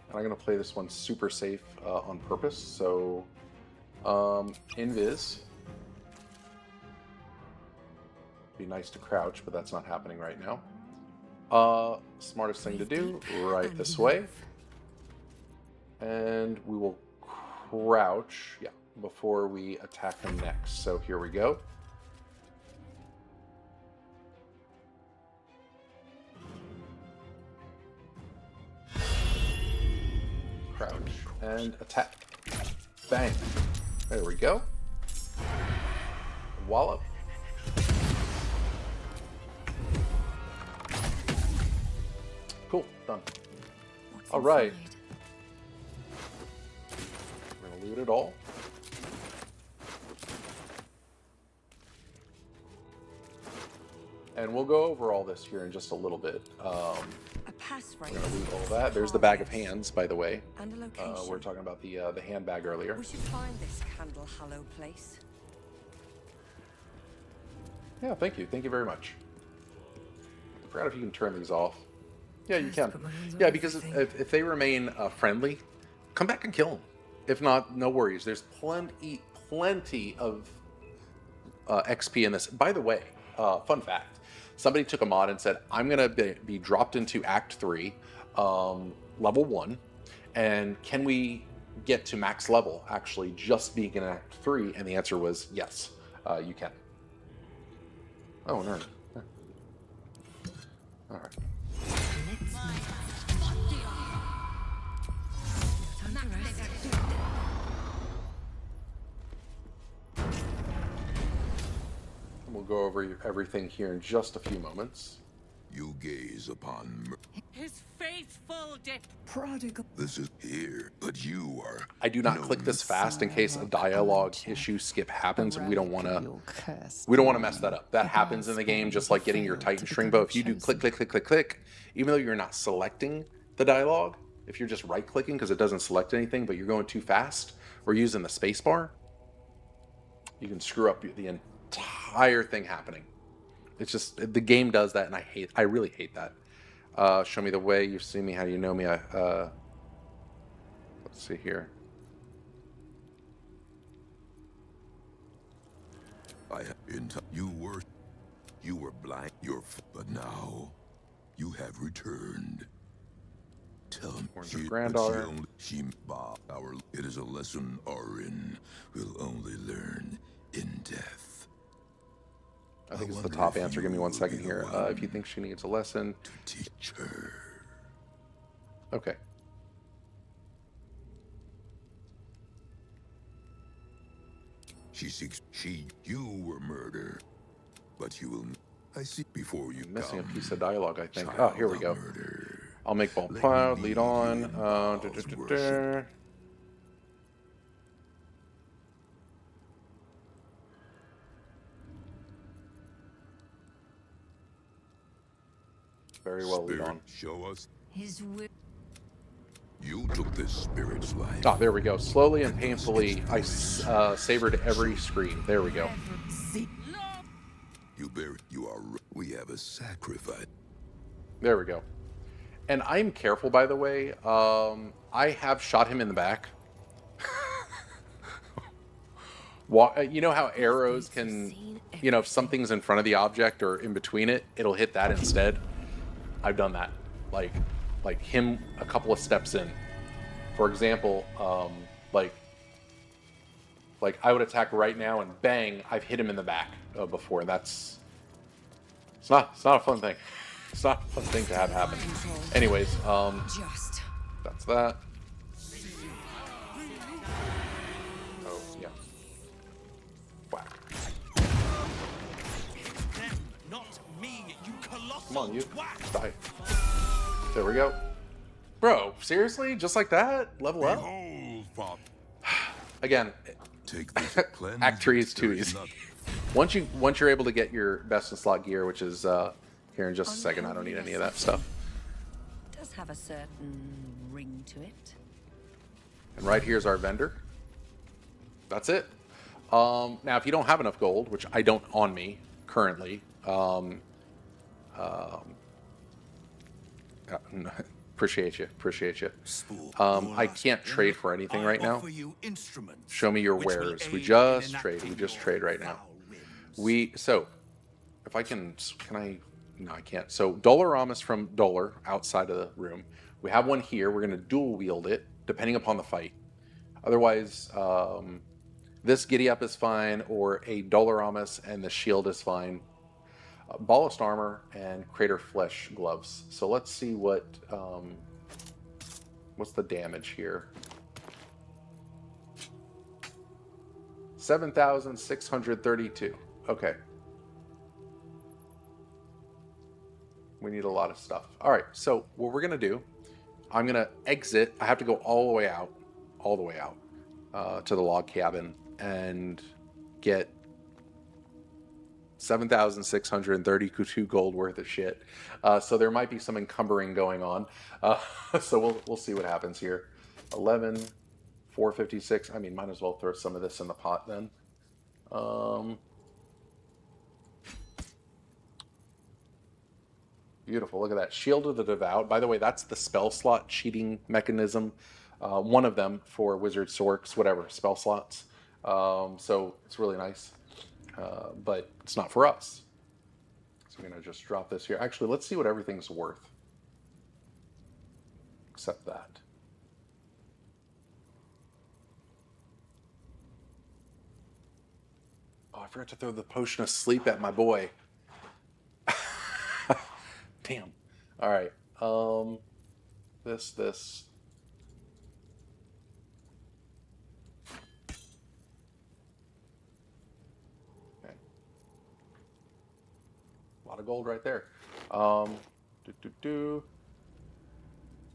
I'm going to play this one super safe on purpose. So, Invis. Be nice to crouch, but that's not happening right now. Smartest thing to do, right this way. And we will crouch, yeah, before we attack him next. So here we go. Crouch and attack. Bang. There we go. Wallop. Cool, done. All right. We're gonna loot it all. And we'll go over all this here in just a little bit. A pass We're gonna loot all that. There's the bag of hands, by the way. And a location. We're talking about the handbag earlier. We should find this Candle Hollow place. Yeah, thank you. Thank you very much. I forgot if you can turn these off. Yeah, you can. Yeah, because if they remain friendly, come back and kill them. If not, no worries. There's plenty of XP in this. By the way, fun fact. Somebody took a mod and said, I'm going to be dropped into Act 3, level 1, and can we get to max level actually just being in Act 3? And the answer was yes, you can. Oh, no. All right. We'll go over everything here in just a few moments. You gaze upon His faithful prodigal. this is here, but you are. I do not click this fast in case a dialogue issue skip happens, and we don't want to mess that up. That happens in the game, just like getting your Titan string bow. If you do click, click, click, click, click, even though you're not selecting the dialogue, if you're just right clicking because it doesn't select anything, but you're going too fast or using the space bar, you can screw up the entire thing happening. It's just the game does that, and I really hate that. Show me the way. You've seen me. How do you know me? Let's see here. You were blind. But now you have returned. Tell me, your granddaughter. It is a lesson Orin will only learn in death. I think it's the top answer. Give me 1 second here. If you think she needs a lesson. To teach her. Okay. You were murder. But you will, I see before you missing come. A piece of dialogue, I think. Oh, here we go. I'll make ball cloud, lead on. Very well lead on. Show us. His will. You took this spirit's life. Ah, there we go. Slowly and painfully, I savored every scream. There we go. We have a sacrifice. There we go. And I'm careful, by the way. I have shot him in the back. You know how arrows can, if something's in front of the object or in between it, it'll hit that instead. I've done that. Like him a couple of steps in. For example, like I would attack right now and bang, I've hit him in the back before. It's not a fun thing. It's not a fun thing to have happen. Anyways, that's that. Oh, yeah. Whack. Not me, you colossal. Come on, you. Die. There we go. Bro, seriously? Just like that? Level up? Again, Act 3 is too easy. Once you're able to get your best in slot gear, which is here in just a second, I don't need any of that stuff. It does have a certain ring to it. And right here's our vendor. That's it. Now, if you don't have enough gold, which I don't on me currently, appreciate you. I can't trade for anything right now. Show me your wares. We just trade right now. So if I can I? No, I can't. So Dolaramus from Dolar outside of the room. We have one here. We're going to dual wield it depending upon the fight. Otherwise, this Giddy Up is fine, or a Dolaramus and the shield is fine. Ballast armor and crater flesh gloves. So let's see what's the damage here. 7,632. Okay. We need a lot of stuff. All right. So what we're gonna do, I'm gonna exit. I have to go all the way out to the log cabin and get 7,632 gold worth of shit. So there might be some encumbering going on. So we'll see what happens here. 11, 456. I mean, might as well throw some of this in the pot then. Beautiful. Look at that. Shield of the Devout. By the way, that's the spell slot cheating mechanism. One of them for Wizard Sorks, whatever, spell slots. So it's really nice. But it's not for us. So I'm going to just drop this here. Actually, let's see what everything's worth. Except that. Oh, I forgot to throw the potion of sleep at my boy. Damn. All right. This. Okay. A lot of gold right there.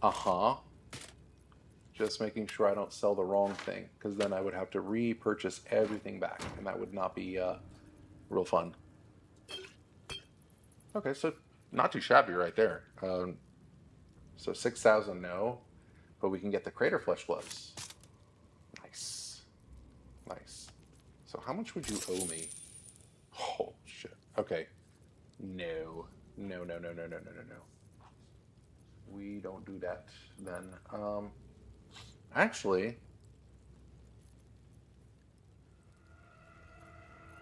Uh-huh. Just making sure I don't sell the wrong thing, because then I would have to repurchase everything back, and that would not be real fun. Okay, so not too shabby right there. So 6,000, no, but we can get the crater flesh gloves. Nice, nice. So how much would you owe me? Oh shit. Okay. No. No, no, no, no, no, no, no, no. We don't do that then. Actually,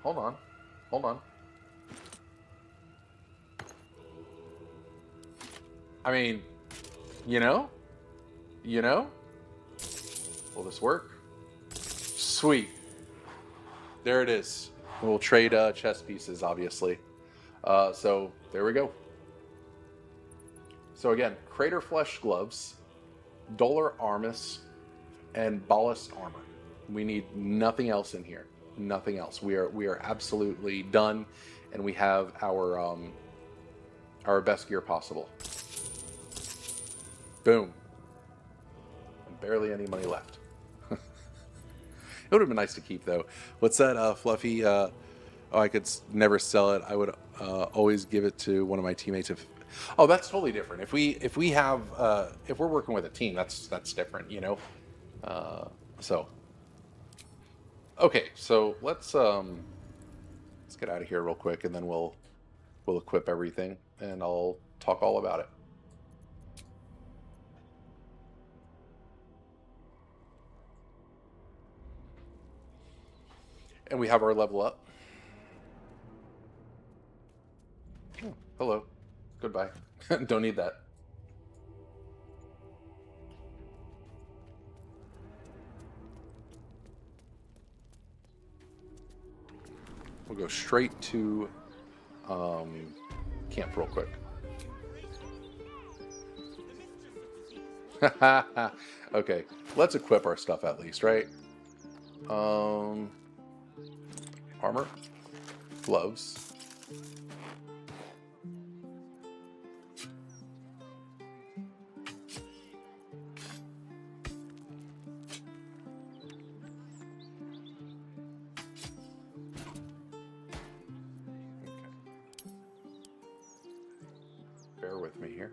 hold on. Hold on. I mean, you know? Will this work? Sweet. There it is. We'll trade chess pieces, obviously. So there we go. So again, crater flesh gloves, duller armus, and ballast armor. We need nothing else in here. Nothing else. We are absolutely done, and we have our best gear possible. Boom. And barely any money left. It would have been nice to keep, though. What's that, Fluffy? Oh, I could never sell it. I would always give it to one of my teammates. Oh, that's totally different. If we have if we're working with a team, that's different, you know. So okay, so let's get out of here real quick, and then we'll equip everything, and I'll talk all about it. And we have our level up. Oh, hello. Goodbye. Don't need that. We'll go straight to camp real quick. Okay, let's equip our stuff at least, right? Armor, gloves. Bear with me here.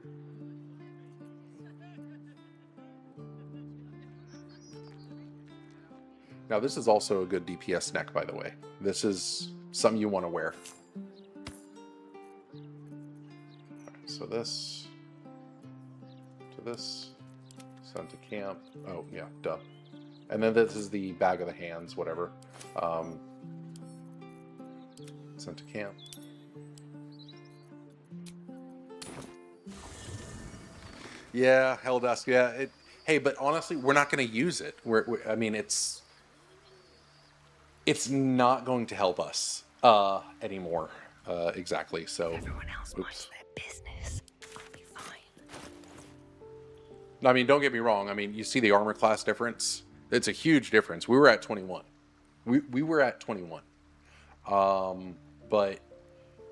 Now this is also a good DPS neck, by the way. This is something you want to wear. Okay, so this to this, sent to camp. Oh yeah, duh. And then this is the bag of the hands, whatever. Sent to camp. Yeah, Helldusk. Yeah. Hey, but honestly, we're not going to use it. I mean, it's not going to help us anymore. Exactly. So. Everyone else minds their business. I'll be fine. I mean, don't get me wrong. I mean, you see the armor class difference. It's a huge difference. We were at 21. We were at 21. But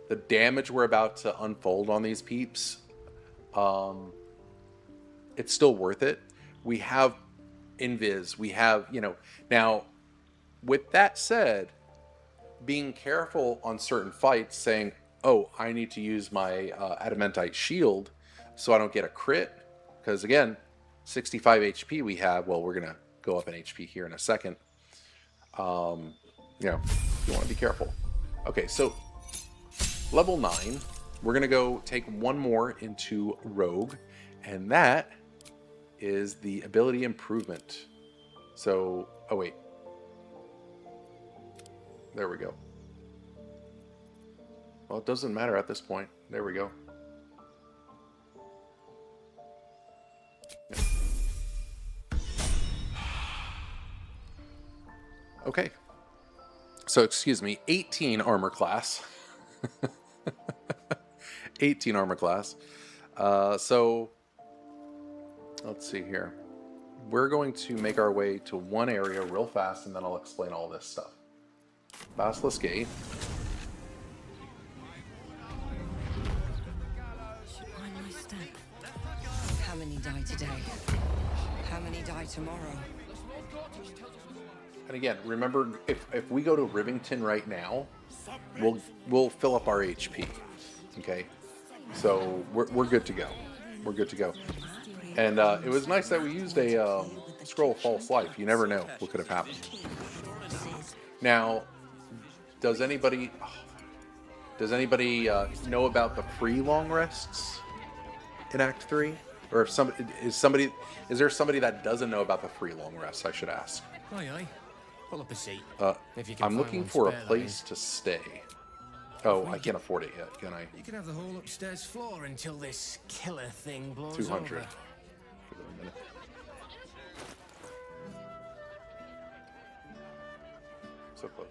the damage we're about to unfold on these peeps. It's still worth it. We have invis. We have, now with that said, being careful on certain fights, saying, oh, I need to use my adamantite shield so I don't get a crit. Because again, 65 HP we have. Well, we're going to go up in HP here in a second. You want to be careful. Okay, so level 9, we're going to go take one more into Rogue, and that is the ability improvement. So, oh wait. There we go. Well, it doesn't matter at this point. There we go. Yeah. Okay. So, excuse me, 18 armor class. 18 armor class. So, let's see here. We're going to make our way to one area real fast, and then I'll explain all this stuff. Basilisk Gate. Find my How many die today? How many die tomorrow? And again, remember, if we go to Rivington right now, we'll fill up our HP. Okay, so we're good to go. We're good to go. And it was nice that we used a scroll of false life. You never know what could have happened. Now, does anybody know about the free long rests in Act 3? Or if is there somebody that doesn't know about the free long rests? I should ask. Aye, aye. Pull up a seat. If you can I'm find looking one for a spare, that place is. to stay. Oh, I can't afford it yet, can I? You can have the whole upstairs floor until this killer thing blows 200. over. Give it a minute. So close.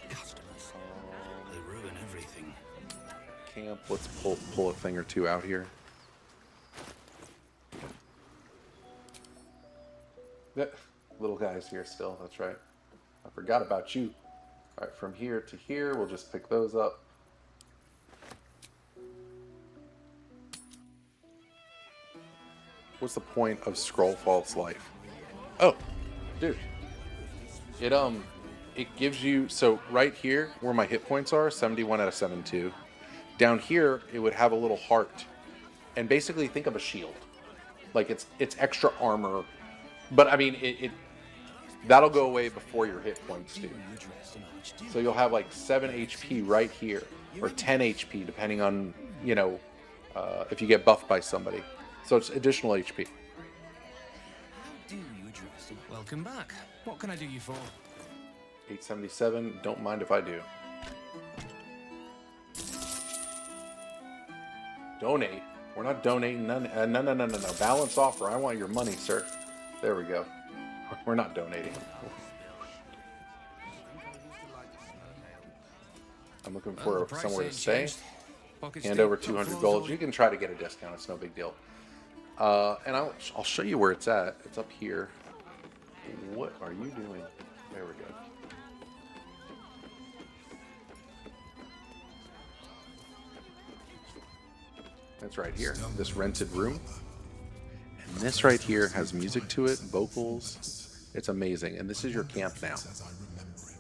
Customers. They ruin everything. Camp. Let's pull a thing or two out here. Yeah, little guy's here still. That's right. I forgot about you. All right, from here to here, we'll just pick those up. What's the point of Scroll False Life? Oh, dude. It gives you, so right here where my hit points are, 71 out of 72. Down here, it would have a little heart. And basically think of a shield. Like it's extra armor. But I mean, that'll go away before your hit points do. So you'll have like 7 HP right here, or 10 HP depending on, if you get buffed by somebody. So it's additional HP. Welcome back. What can I do you for? 877, don't mind if I do. Donate? We're not donating none. No. Balance offer. I want your money, sir. There we go. We're not donating. I'm looking for somewhere to stay. Hand over 200 gold. You can try to get a discount. It's no big deal. And I'll show you where it's at. It's up here. What are you doing? There we go. It's right here. This rented room. And this right here has music to it, vocals. It's amazing. And this is your camp now.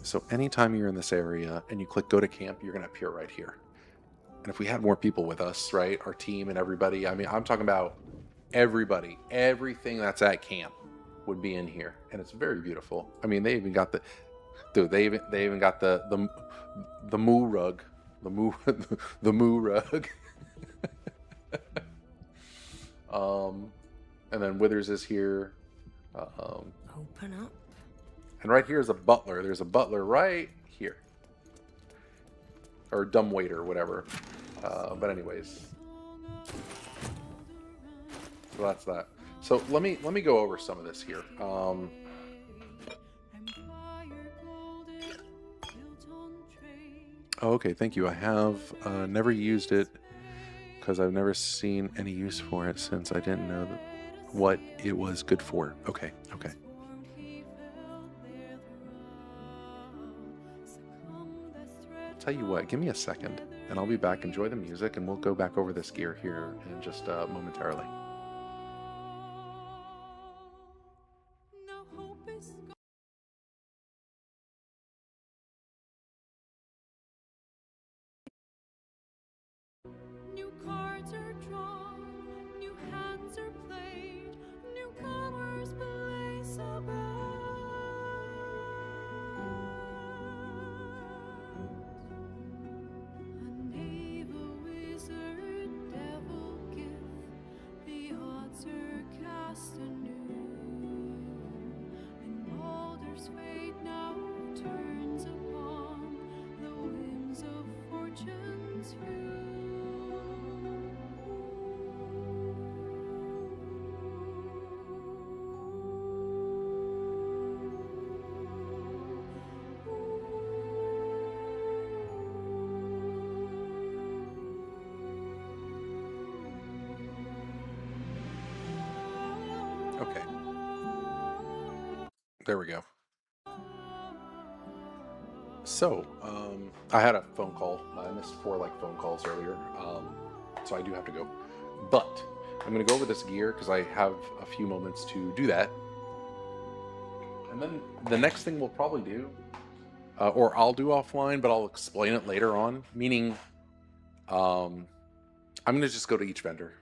So anytime you're in this area and you click go to camp, you're going to appear right here. And if we had more people with us, right, our team and everybody, I mean, I'm talking about everybody, everything that's at camp would be in here. And it's very beautiful. I mean, they even got they even got the moo rug, the moo rug. And then Withers is here. Open up. And right here is a butler. There's a butler right here. Or dumbwaiter, whatever. But anyways. So that's that. So let me go over some of this here. Oh, okay, thank you. I have never used it because I've never seen any use for it since I didn't know what it was good for. Okay. Tell you what, give me a second and I'll be back. Enjoy the music and we'll go back over this gear here in just momentarily. New cards are drawn, new hands are played, newcomers blaze about. A knave, a wizard, devil gift, the odds are cast anew, and Baldur's fate now turns upon the whims of fortune's view. Okay. There we go. So, I had a phone call. I missed 4 phone calls earlier, so I do have to go. But I'm going to go over this gear because I have a few moments to do that. And then the next thing we'll probably do, or I'll do offline, but I'll explain it later on, meaning I'm going to just go to each vendor,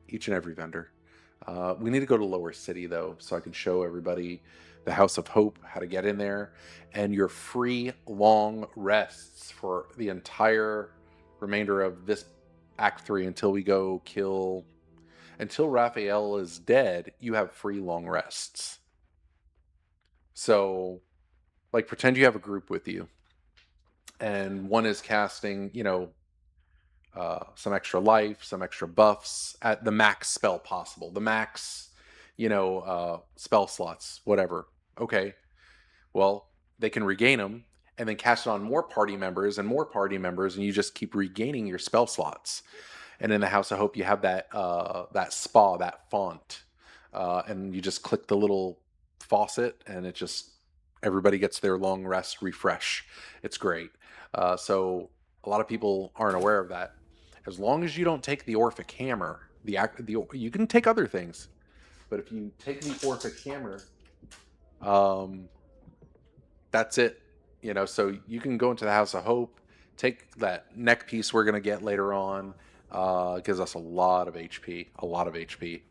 each and every vendor. We need to go to Lower City, though, so I can show everybody the House of Hope, how to get in there, and your free long rests for the entire remainder of this Act 3 until we go kill... Until Raphael is dead, you have free long rests. So, like, pretend you have a group with you, and one is casting, you know, some extra life, some extra buffs at the max spell possible. The max, you know, spell slots, whatever. Okay. Well, they can regain them and then cast it on more party members and more party members, and you just keep regaining your spell slots. And in the House of Hope, you have that that spa, that font, and you just click the little faucet, and it just everybody gets their long rest refresh. It's great. So a lot of people aren't aware of that. As long as you don't take the Orphic Hammer, you can take other things, but if you take the Orphic Hammer, that's it. You know, so you can go into the House of Hope, take that neck piece we're gonna get later on. It gives us a lot of HP, a lot of HP.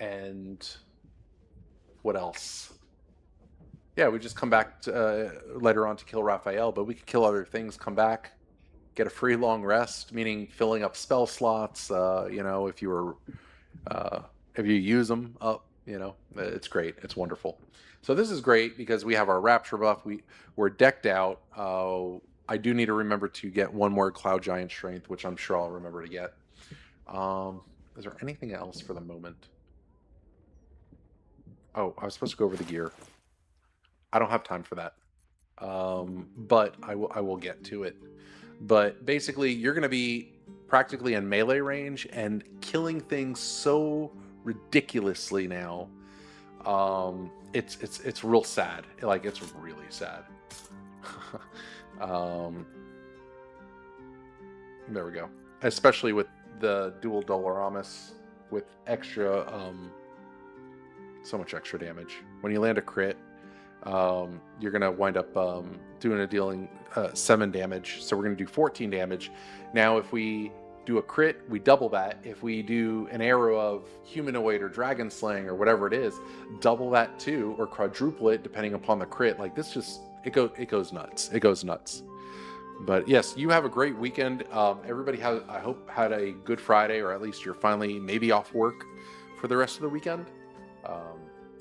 And what else? Yeah, we just come back to, later on to kill Raphael, but we could kill other things, come back, get a free long rest, meaning filling up spell slots. You know, if you use them up, you know, it's great. It's wonderful. So this is great because we have our Rapture buff. We're decked out. I do need to remember to get one more Cloud Giant Strength, which I'm sure I'll remember to get. Is there anything else for the moment? Oh, I was supposed to go over the gear. I don't have time for that. But I will get to it. But basically, you're going to be practically in melee range and killing things so ridiculously now. It's real sad. Like, it's really sad. There we go. Especially with the dual Doloramus with extra, so much extra damage. When you land a crit, you're gonna wind up dealing 7 damage. So we're gonna do 14 damage. Now, if we do a crit, we double that. If we do an arrow of humanoid or dragon slaying or whatever it is, double that too, or quadruple it depending upon the crit. Like, this just it goes nuts. It goes nuts. But yes, you have a great weekend. Everybody I hope had a good Friday, or at least you're finally maybe off work for the rest of the weekend.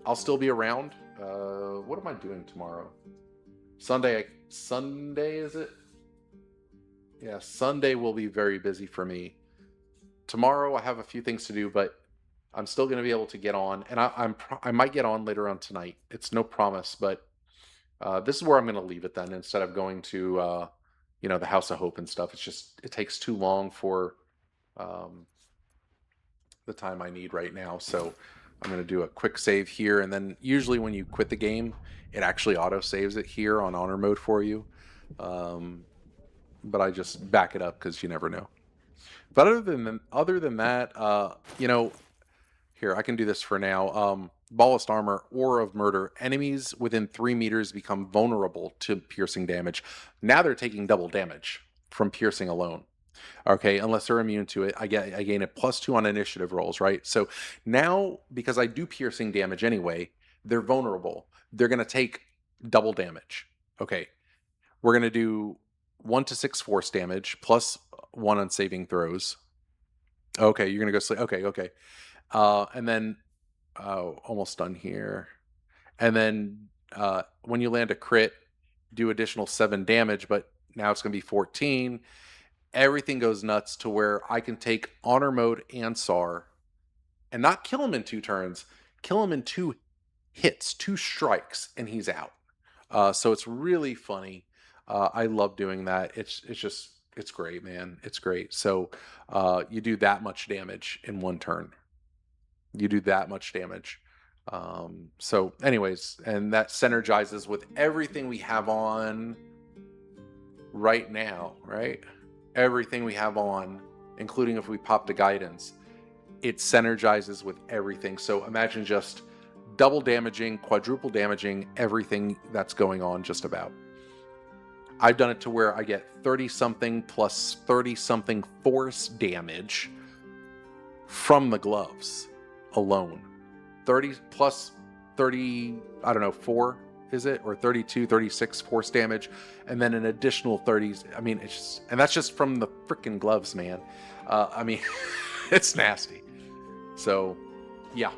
I'll still be around. What am I doing tomorrow? Sunday is it? Yeah, Sunday will be very busy for me. Tomorrow I have a few things to do, but I'm still going to be able to get on, and I might get on later on tonight. It's no promise, but this is where I'm going to leave it then, instead of going to you know, the House of Hope and stuff. It's just, it takes too long for the time I need right now. So I'm going to do a quick save here, and then usually when you quit the game, it actually auto saves it here on honor mode for you. But I just back it up because you never know. But other than that, you know, here I can do this for now. Ballast armor, aura of murder. Enemies within 3 meters become vulnerable to piercing damage. Now they're taking double damage from piercing alone. Okay, unless they're immune to it, I gain a +2 on initiative rolls, right? So now, because I do piercing damage anyway, they're vulnerable. They're going to take double damage. Okay, we're going to do 1 to 6 force damage +1 on saving throws. Okay, you're going to go sleep. Okay. And then, almost done here. And then when you land a crit, do additional 7 damage, but now it's going to be 14. Everything goes nuts to where I can take honor mode Ansar and not kill him in 2 turns, kill him in 2 hits, 2 strikes, and he's out. So it's really funny. I love doing that. It's great, man. It's great. So you do that much damage in 1 turn. You do that much damage. So anyways, and that synergizes with everything we have on right now, right? Everything we have on, including if we pop the guidance, it synergizes with everything. So imagine just double damaging, quadruple damaging everything that's going on just about. I've done it to where I get 30 something plus 30 something force damage from the gloves alone. 30 plus 30, I don't know, 4 is it? Or 32, 36 force damage, and then an additional 30s. I mean, it's just, and that's just from the freaking gloves, man. I mean, it's nasty. So, yeah,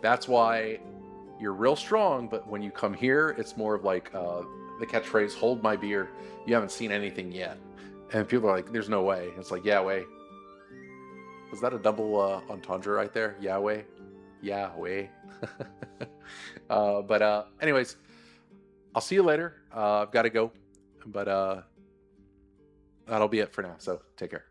that's why you're real strong, but when you come here, it's more of like the catchphrase, hold my beer. You haven't seen anything yet. And people are like, there's no way. It's like, Yahweh. Was that a double entendre right there? Yahweh? Yahweh. But anyways, I'll see you later. I've got to go. But that'll be it for now. So take care.